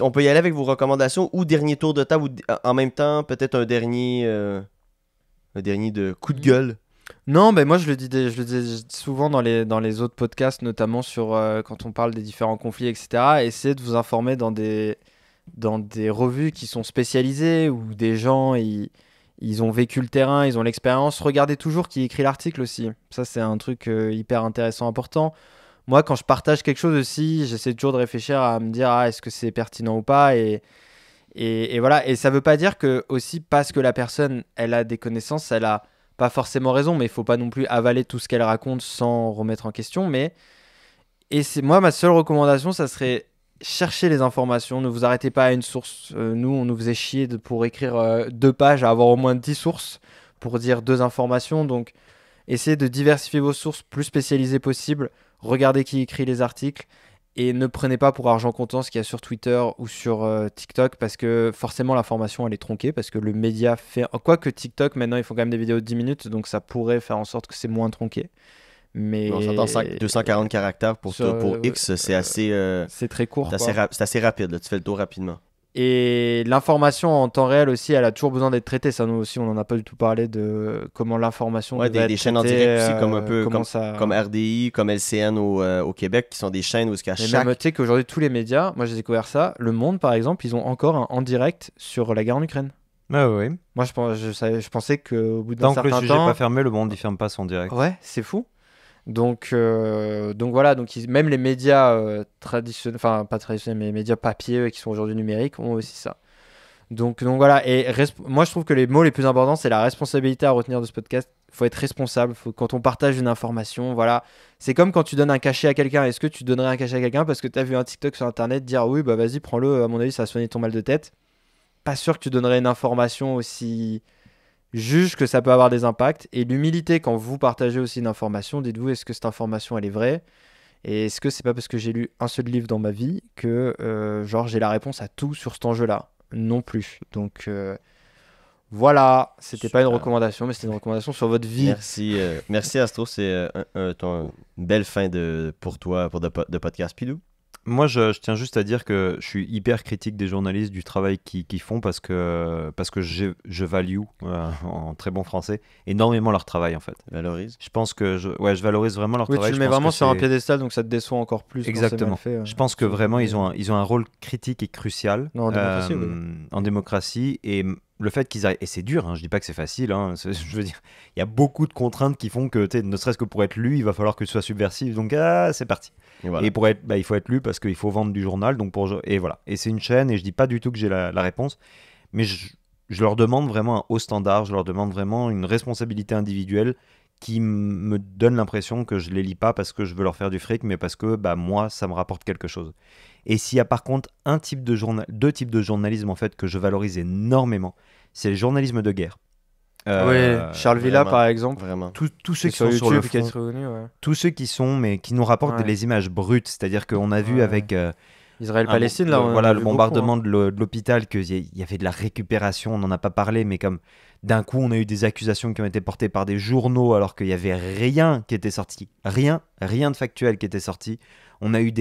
on peut y aller avec vos recommandations ou dernier tour de table ou en même temps, peut-être un dernier de coup de gueule. Non, mais moi je le dis souvent dans les autres podcasts, notamment sur quand on parle des différents conflits, etc. Essayez de vous informer dans des revues qui sont spécialisées où des gens ils ont vécu le terrain, ils ont l'expérience. Regardez toujours qui écrit l'article aussi. Ça, c'est un truc hyper intéressant, important. Moi, quand je partage quelque chose aussi, j'essaie toujours de réfléchir à me dire est-ce que c'est pertinent ou pas et voilà. Et ça veut pas dire que aussi parce que la personne elle a des connaissances, elle a pas forcément raison, mais il faut pas non plus avaler tout ce qu'elle raconte sans remettre en question. Et c'est moi ma seule recommandation, ça serait chercher les informations. Ne vous arrêtez pas à une source. Nous, on nous faisait chier pour écrire 2 pages à avoir au moins 10 sources pour dire 2 informations. Donc, essayez de diversifier vos sources plus spécialisées possible. Regardez qui écrit les articles. Et ne prenez pas pour argent comptant ce qu'il y a sur Twitter ou sur TikTok parce que forcément l'information elle est tronquée parce que le média fait... Quoique TikTok maintenant ils font quand même des vidéos de 10 minutes donc ça pourrait faire en sorte que c'est moins tronqué. Mais On s'entend 240 caractères pour X, c'est assez, c'est très court. c'est assez rapide. Là. Tu fais le tour rapidement. Et l'information en temps réel aussi, elle a toujours besoin d'être traitée. Ça, nous aussi, on n'en a pas du tout parlé de comment l'information Ouais, devait des être chaînes en traitée, direct aussi, comme un peu ça... comme RDI, comme LCN au Québec, qui sont des chaînes où qu'à Et chaque. même, tu sais qu'aujourd'hui, tous les médias, moi j'ai découvert ça, Le Monde par exemple, ils ont encore un en direct sur la guerre en Ukraine. Ah ouais. Moi, je pensais qu'au bout d'un Tant que le certain sujet n'est temps... pas fermé, le monde n'y ferme pas son direct. Ouais, c'est fou. Donc voilà, même les médias traditionnels, enfin pas traditionnels, mais les médias papier qui sont aujourd'hui numériques ont aussi ça. Donc voilà, et moi je trouve que les mots les plus importants, c'est la responsabilité à retenir de ce podcast. Il faut être responsable, quand on partage une information, voilà. C'est comme quand tu donnes un cachet à quelqu'un. Est-ce que tu donnerais un cachet à quelqu'un parce que tu as vu un TikTok sur internet dire oui, bah vas-y, prends-le, à mon avis, ça va soigner ton mal de tête. Pas sûr que tu donnerais une information aussi... Juge que ça peut avoir des impacts. Et l'humilité, quand vous partagez aussi une information, dites-vous, est-ce que cette information, elle est vraie? Et est-ce que c'est pas parce que j'ai lu un seul livre dans ma vie que genre j'ai la réponse à tout sur cet enjeu-là? Non plus. Donc voilà, c'était pas une Super. recommandation, mais c'était une recommandation sur votre vie. Merci Astro, c'est une belle fin pour toi, de podcast Pilou. Moi, je tiens juste à dire que je suis hyper critique des journalistes, du travail qu'ils font, parce que je value, en très bon français, énormément leur travail, en fait. Valorise. Je pense que je valorise vraiment leur Oui, travail. tu le Je mets pense vraiment que sur un c'est- piédestal, donc ça te déçoit encore plus. quand c'est mal Exactement. fait, Je pense que vraiment, ils ont un rôle critique et crucial Non, en démocratie, oui. en démocratie. Et le fait qu'ils arrivent. Et c'est dur, hein, je dis pas que c'est facile. Hein, je veux dire, il y a beaucoup de contraintes qui font que, ne serait-ce que pour être lu, il va falloir que tu sois subversif. Donc, c'est parti. Et voilà. Et pour être, il faut être lu parce qu'il faut vendre du journal. Donc et voilà. Et c'est une chaîne, et je dis pas du tout que j'ai la réponse. Mais je leur demande vraiment un haut standard. Je leur demande vraiment une responsabilité individuelle qui me donne l'impression que je les lis pas parce que je veux leur faire du fric, mais parce que moi, ça me rapporte quelque chose. Et s'il y a par contre deux types de journalisme en fait que je valorise énormément, c'est le journalisme de guerre. Charles Villa, vraiment. par exemple. Vraiment. Tous ceux qui Sur sont sur le YouTube, qui est front, revenu, ouais. tous ceux qui sont, mais qui nous rapportent Ouais. les images brutes, c'est-à-dire qu'on a vu Ouais. avec Israël-Palestine, là. on en a voilà, vu le beaucoup, bombardement hein. de l'hôpital, qu'il y avait de la récupération, on n'en a pas parlé, mais comme d'un coup on a eu des accusations qui ont été portées par des journaux alors qu'il n'y avait rien qui était sorti, rien de factuel qui était sorti. On a eu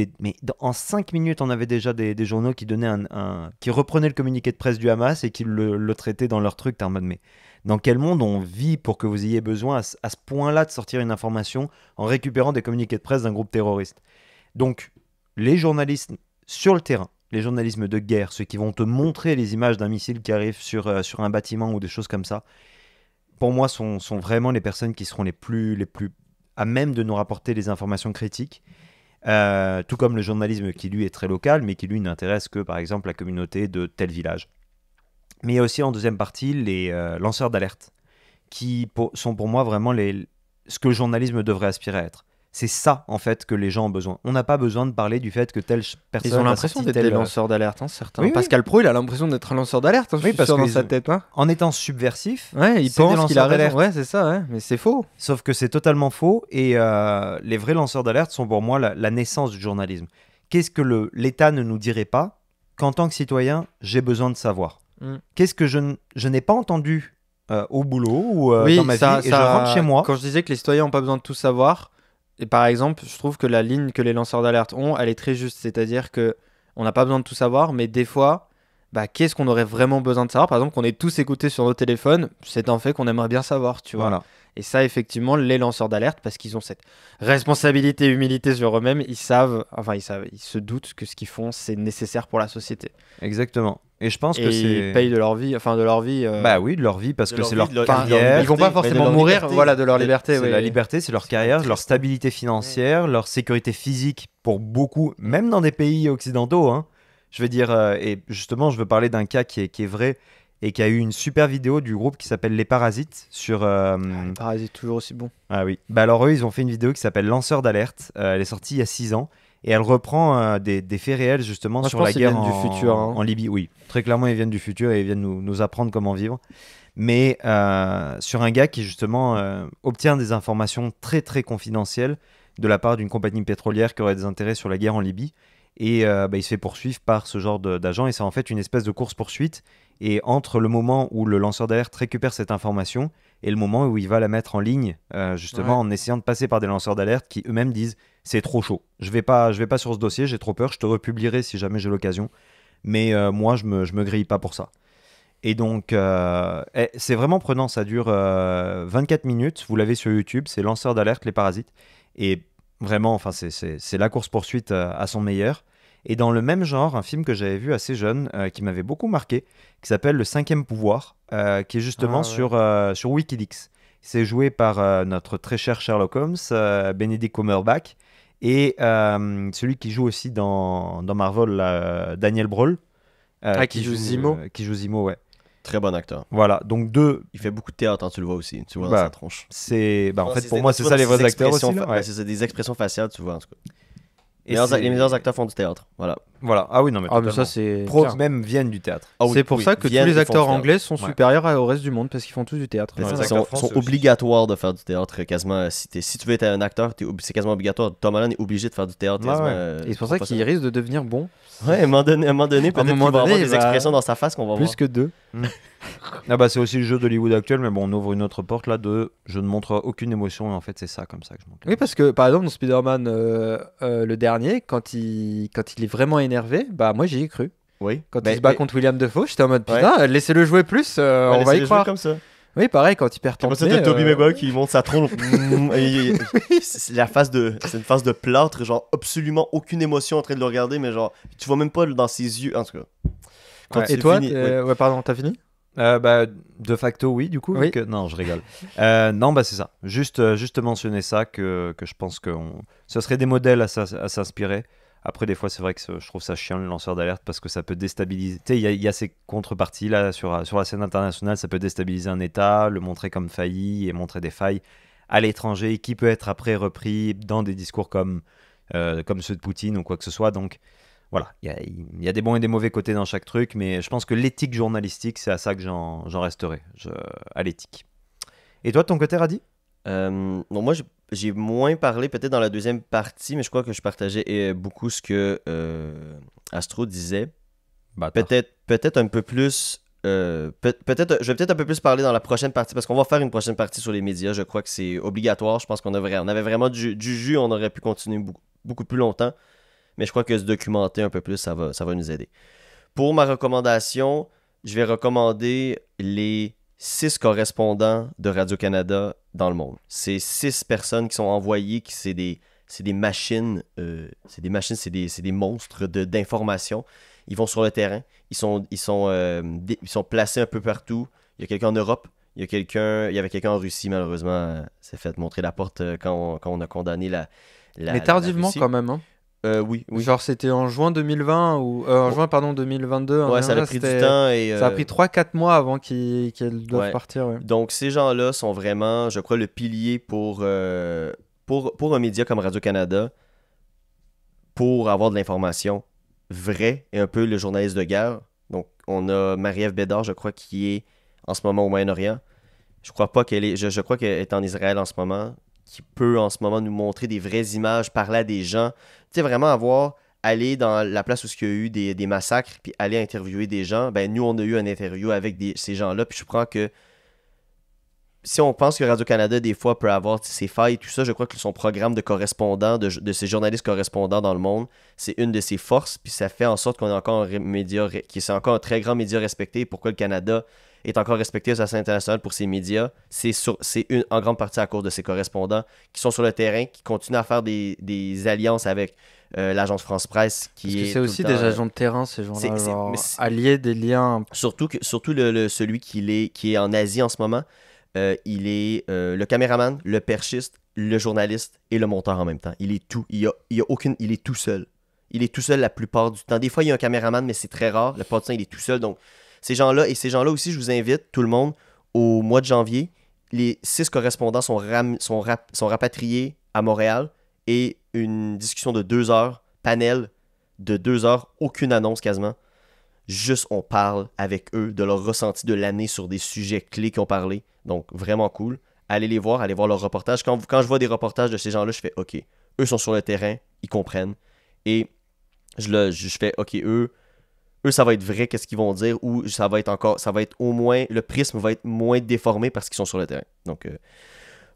en 5 minutes on avait déjà des journaux qui donnaient qui reprenaient le communiqué de presse du Hamas et qui le traitaient dans leur truc. T'es en mode, mais dans quel monde on vit pour que vous ayez besoin à ce point-là de sortir une information en récupérant des communiqués de presse d'un groupe terroriste? Donc les journalistes sur le terrain, les journalismes de guerre, ceux qui vont te montrer les images d'un missile qui arrive sur un bâtiment ou des choses comme ça, pour moi, sont vraiment les personnes qui seront les plus à même de nous rapporter les informations critiques. Tout comme le journalisme qui, lui, est très local, mais qui, lui, n'intéresse que, par exemple, la communauté de tel village. Mais il y a aussi, en deuxième partie, les lanceurs d'alerte, qui sont pour moi vraiment ce que le journalisme devrait aspirer à être. C'est ça, en fait, que les gens ont besoin. On n'a pas besoin de parler du fait que telle personne Ils ont a l'impression sorti d'être tel, des lanceurs d'alerte, hein, certains. Oui, oui. Pascal Pro, il a l'impression d'être un lanceur d'alerte, hein, je Oui, suis parce sûr, dans qu'ils sa ont- tête. Hein. En étant subversif, Ouais, il c'est des pense qu'il a lanceurs d'alerte. raison. Ouais, c'est ça, ouais. Mais c'est faux. sauf que c'est totalement faux. Et les vrais lanceurs d'alerte sont pour moi la naissance du journalisme. Qu'est-ce que l'État ne nous dirait pas qu'en tant que citoyen, j'ai besoin de savoir? Qu'est-ce que je n'ai pas entendu au boulot ou Oui, dans ma vie, et je rentre chez moi. Quand je disais que les citoyens n'ont pas besoin de tout savoir, et par exemple, je trouve que la ligne que les lanceurs d'alerte ont, elle est très juste. C'est-à-dire que on n'a pas besoin de tout savoir, mais des fois, qu'est-ce qu'on aurait vraiment besoin de savoir? Par exemple, qu'on est tous écoutés sur nos téléphones, c'est un fait qu'on aimerait bien savoir, tu vois. Voilà. Et ça, effectivement, les lanceurs d'alerte, parce qu'ils ont cette responsabilité et humilité sur eux-mêmes, ils se doutent que ce qu'ils font, c'est nécessaire pour la société. Exactement. Et je pense Et que c'est. ils payent de leur vie, Bah oui, de leur vie, parce De que leur c'est vie, leur de leur- carrière. ils vont pas mais de forcément leur mourir, liberté. voilà, de leur liberté. C'est oui. la liberté, c'est leur carrière, leur stabilité financière, leur sécurité physique pour beaucoup, même dans des pays occidentaux. Hein. Je veux dire, et justement, je veux parler d'un cas qui est vrai et qui a eu une super vidéo du groupe qui s'appelle Les Parasites sur. Les parasites, toujours aussi bon. Ah oui. Bah alors eux, ils ont fait une vidéo qui s'appelle Lanceur d'alerte. Elle est sortie il y a 6 ans. Et elle reprend des faits réels justement Moi, je sur pense la qu'ils guerre viennent du futur, hein. en Libye. Oui, très clairement, ils viennent du futur et ils viennent nous apprendre comment vivre. Mais sur un gars qui justement obtient des informations très très confidentielles de la part d'une compagnie pétrolière qui aurait des intérêts sur la guerre en Libye. Et il se fait poursuivre par ce genre d'agent. Et c'est en fait une espèce de course-poursuite. Et entre le moment où le lanceur d'alerte récupère cette information et le moment où il va la mettre en ligne, justement en essayant de passer par des lanceurs d'alerte qui eux-mêmes disent c'est trop chaud. Je vais pas sur ce dossier, j'ai trop peur, je te republierai si jamais j'ai l'occasion. Mais moi, je me grille pas pour ça. Et donc, c'est vraiment prenant, ça dure 24 minutes. Vous l'avez sur YouTube, c'est lanceur d'alerte, les parasites. Et vraiment, enfin, c'est la course-poursuite à son meilleur. Et dans le même genre, un film que j'avais vu assez jeune, qui m'avait beaucoup marqué, qui s'appelle Le Cinquième Pouvoir, qui est justement sur Wikileaks. C'est joué par notre très cher Sherlock Holmes, Benedict Cumberbatch, et celui qui joue aussi dans Marvel, Daniel Brühl. Qui joue Zemo. Qui joue Zemo, ouais. Très bon acteur. Voilà, donc deux, Il fait beaucoup de théâtre, hein, tu le vois aussi. Tu le vois dans Bah, sa tronche. c'est... Bah, en Non, fait, pour moi, c'est ça les vrais acteurs aussi. là. Ouais. C'est des expressions faciales, tu vois. En tout cas. Et Les meilleurs acteurs font du théâtre. Voilà. Voilà. Ah oui, non, mais Ah, mais totalement. ça, c'est. Pro clair. même viennent du théâtre. Ah oui, C'est pour oui, ça que viennent tous les et font acteurs du théâtre. anglais sont Ouais. supérieurs au reste du monde parce qu'ils font tous du théâtre. Mais Ouais. c'est Ils vrai sont, qu'en ils France, sont c'est aussi- obligatoires de faire du théâtre quasiment. Si tu veux être un acteur, c'est quasiment obligatoire. Tom Holland est obligé de faire du théâtre Ouais, quasiment. ouais. Et c'est pour ça qu'il risque de devenir bon. Ouais, à un moment donné, peut-être qu'il moment va avoir donné, des il va- expressions dans sa face qu'on va voir. Plus que 2. Ah bah c'est aussi le jeu d'Hollywood actuel, mais bon, on ouvre une autre porte là de je ne montre aucune émotion et en fait c'est ça comme ça que je montre. Oui, parce que par exemple, dans Spider-Man, le dernier, quand il est vraiment énervé, bah moi j'y ai cru. Oui. Quand Ben, il se bat mais- contre William Defoe, j'étais en mode Ouais. putain, laissez-le jouer plus, ouais, on va laissez-les y jouer croire. comme ça. Oui, pareil, quand il perd Comme ça, Tante t'as May, Tobey Maguire qui monte sa tronche. C'est une face de plâtre, genre absolument aucune émotion en train de le regarder, mais genre, tu vois même pas dans ses yeux. En tout cas. Quand Ouais. c'est Et toi, fini, oui. ouais, pardon, t'as fini? Bah de facto oui du coup vu Oui. que... non je rigole. Non bah c'est ça. Juste mentionner ça que je pense que ce serait des modèles à s'inspirer. Après des fois c'est vrai que je trouve ça chiant le lanceur d'alerte parce que ça peut déstabiliser. Tu sais il y a ces contreparties là sur la scène internationale, ça peut déstabiliser un État, le montrer comme failli et montrer des failles à l'étranger qui peut être après repris dans des discours comme ceux de Poutine ou quoi que ce soit. Donc voilà, il y a des bons et des mauvais côtés dans chaque truc, mais je pense que l'éthique journalistique, c'est à ça que j'en resterai, à l'éthique. Et toi, de ton côté, Radi? Donc moi, j'ai moins parlé peut-être dans la deuxième partie, mais je crois que je partageais beaucoup ce que Astro disait. Peut-être un peu plus. Peut-être, je vais peut-être un peu plus parler dans la prochaine partie parce qu'on va faire une prochaine partie sur les médias. Je crois que c'est obligatoire. Je pense on avait vraiment du jus. On aurait pu continuer beaucoup plus longtemps. Mais je crois que se documenter un peu plus, ça va nous aider. Pour ma recommandation, je vais recommander les 6 correspondants de Radio-Canada dans le monde. C'est 6 personnes qui sont envoyées, c'est des machines, c'est des monstres d'information. Ils vont sur le terrain, ils sont placés un peu partout. Il y a quelqu'un en Europe, il y avait quelqu'un en Russie, malheureusement, s'est fait montrer la porte quand on a condamné la Mais tardivement Russie. quand même. Hein. Oui. Genre c'était en juin 2020 ou en juin pardon 2022. Ouais, ça a pris du temps et ça a pris 3-4 mois avant qu'ils doivent ouais. partir. Ouais. Donc ces gens-là sont vraiment, je crois, le pilier pour un média comme Radio-Canada pour avoir de l'information vraie et un peu le journaliste de guerre. Donc on a Marie-Ève Bédard, je crois, qui est en ce moment au Moyen-Orient. Je crois pas qu'elle est, je crois qu'elle est en Israël en ce moment, qui peut en ce moment nous montrer des vraies images, parler à des gens. Tu sais, vraiment aller dans la place où il y a eu des massacres, puis aller interviewer des gens. Ben, nous, on a eu un interview avec ces gens-là, puis je crois que si on pense que Radio-Canada, des fois, peut avoir ses failles et tout ça, je crois que son programme de correspondants, de ces journalistes correspondants dans le monde, c'est une de ses forces, puis ça fait en sorte qu'on est encore c'est encore un très grand média respecté. Pourquoi le Canada est encore respecté sur la scène internationale pour ses médias, c'est en grande partie à cause de ses correspondants qui sont sur le terrain, qui continuent à faire des alliances avec l'agence France-Presse. Parce que c'est aussi des agents de terrain, ces gens-là, genre alliés des liens. Surtout celui qui est en Asie en ce moment, il est le caméraman, le perchiste, le journaliste et le monteur en même temps. Il est tout. Il est tout seul. Il est tout seul la plupart du temps. Des fois, il y a un caméraman, mais c'est très rare. La plupart du temps, il est tout seul. Donc, ces gens-là aussi, je vous invite, tout le monde, au mois de janvier, les 6 correspondants sont rapatriés à Montréal et une discussion de 2 heures, panel de 2 heures, aucune annonce quasiment. Juste, on parle avec eux de leur ressenti de l'année sur des sujets clés qu'ils ont parlé. Donc, vraiment cool. Allez voir leurs reportages. Quand je vois des reportages de ces gens-là, je fais OK, eux sont sur le terrain, ils comprennent. Et je fais OK, eux, ça va être vrai, qu'est-ce qu'ils vont dire, ou ça va être au moins, le prisme va être moins déformé parce qu'ils sont sur le terrain. Donc,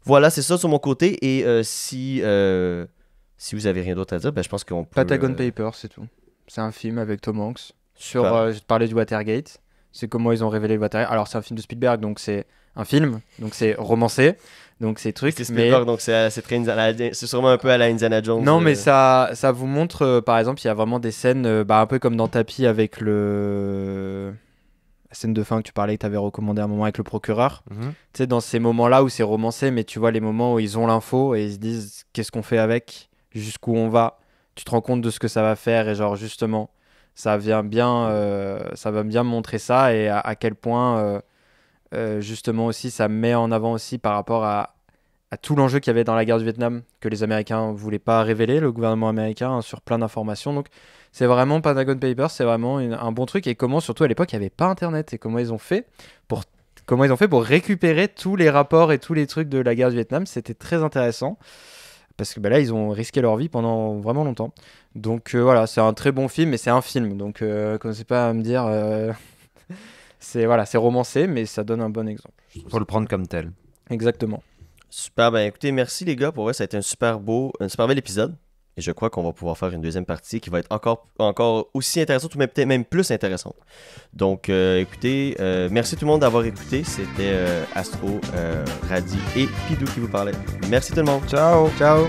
voilà, c'est ça sur mon côté. Et si vous avez rien d'autre à dire, ben, je pense qu'on peut... Patagon Papers, c'est tout. C'est un film avec Tom Hanks. Je te parlais du Watergate. C'est comment ils ont révélé le Watergate. Alors, c'est un film de Spielberg, donc c'est un film, donc c'est romancé. Donc c'est truc. C'est Spielberg, donc c'est sûrement un peu à la Indiana Jones. Non, mais ça vous montre, par exemple, il y a vraiment des scènes, un peu comme dans Tapis avec la scène de fin que tu parlais, que tu avais recommandé un moment avec le procureur. Tu sais, dans ces moments-là où c'est romancé, mais tu vois les moments où ils ont l'info et ils se disent qu'est-ce qu'on fait avec, jusqu'où on va. Tu te rends compte de ce que ça va faire et genre justement, ça va bien montrer ça et à quel point justement aussi ça met en avant aussi par rapport à à tout l'enjeu qu'il y avait dans la guerre du Vietnam, que les Américains ne voulaient pas révéler, le gouvernement américain, hein, sur plein d'informations. Donc c'est vraiment Pentagon Papers, c'est vraiment un bon truc. Et comment, surtout à l'époque, il n'y avait pas Internet. Et comment ils ont fait pour récupérer tous les rapports et tous les trucs de la guerre du Vietnam. C'était très intéressant. Parce que là, ils ont risqué leur vie pendant vraiment longtemps. Donc voilà, c'est un très bon film, mais c'est un film. Donc commencez pas à me dire... c'est romancé, mais ça donne un bon exemple. Faut le prendre comme tel. Exactement. Super, ben écoutez, merci les gars, pour vrai, ça a été un super bel épisode. Et je crois qu'on va pouvoir faire une deuxième partie qui va être encore aussi intéressante, ou même peut-être même plus intéressante. Donc écoutez, merci tout le monde d'avoir écouté. C'était Astro, Radi et Pidou qui vous parlait. Merci tout le monde. Ciao. Ciao.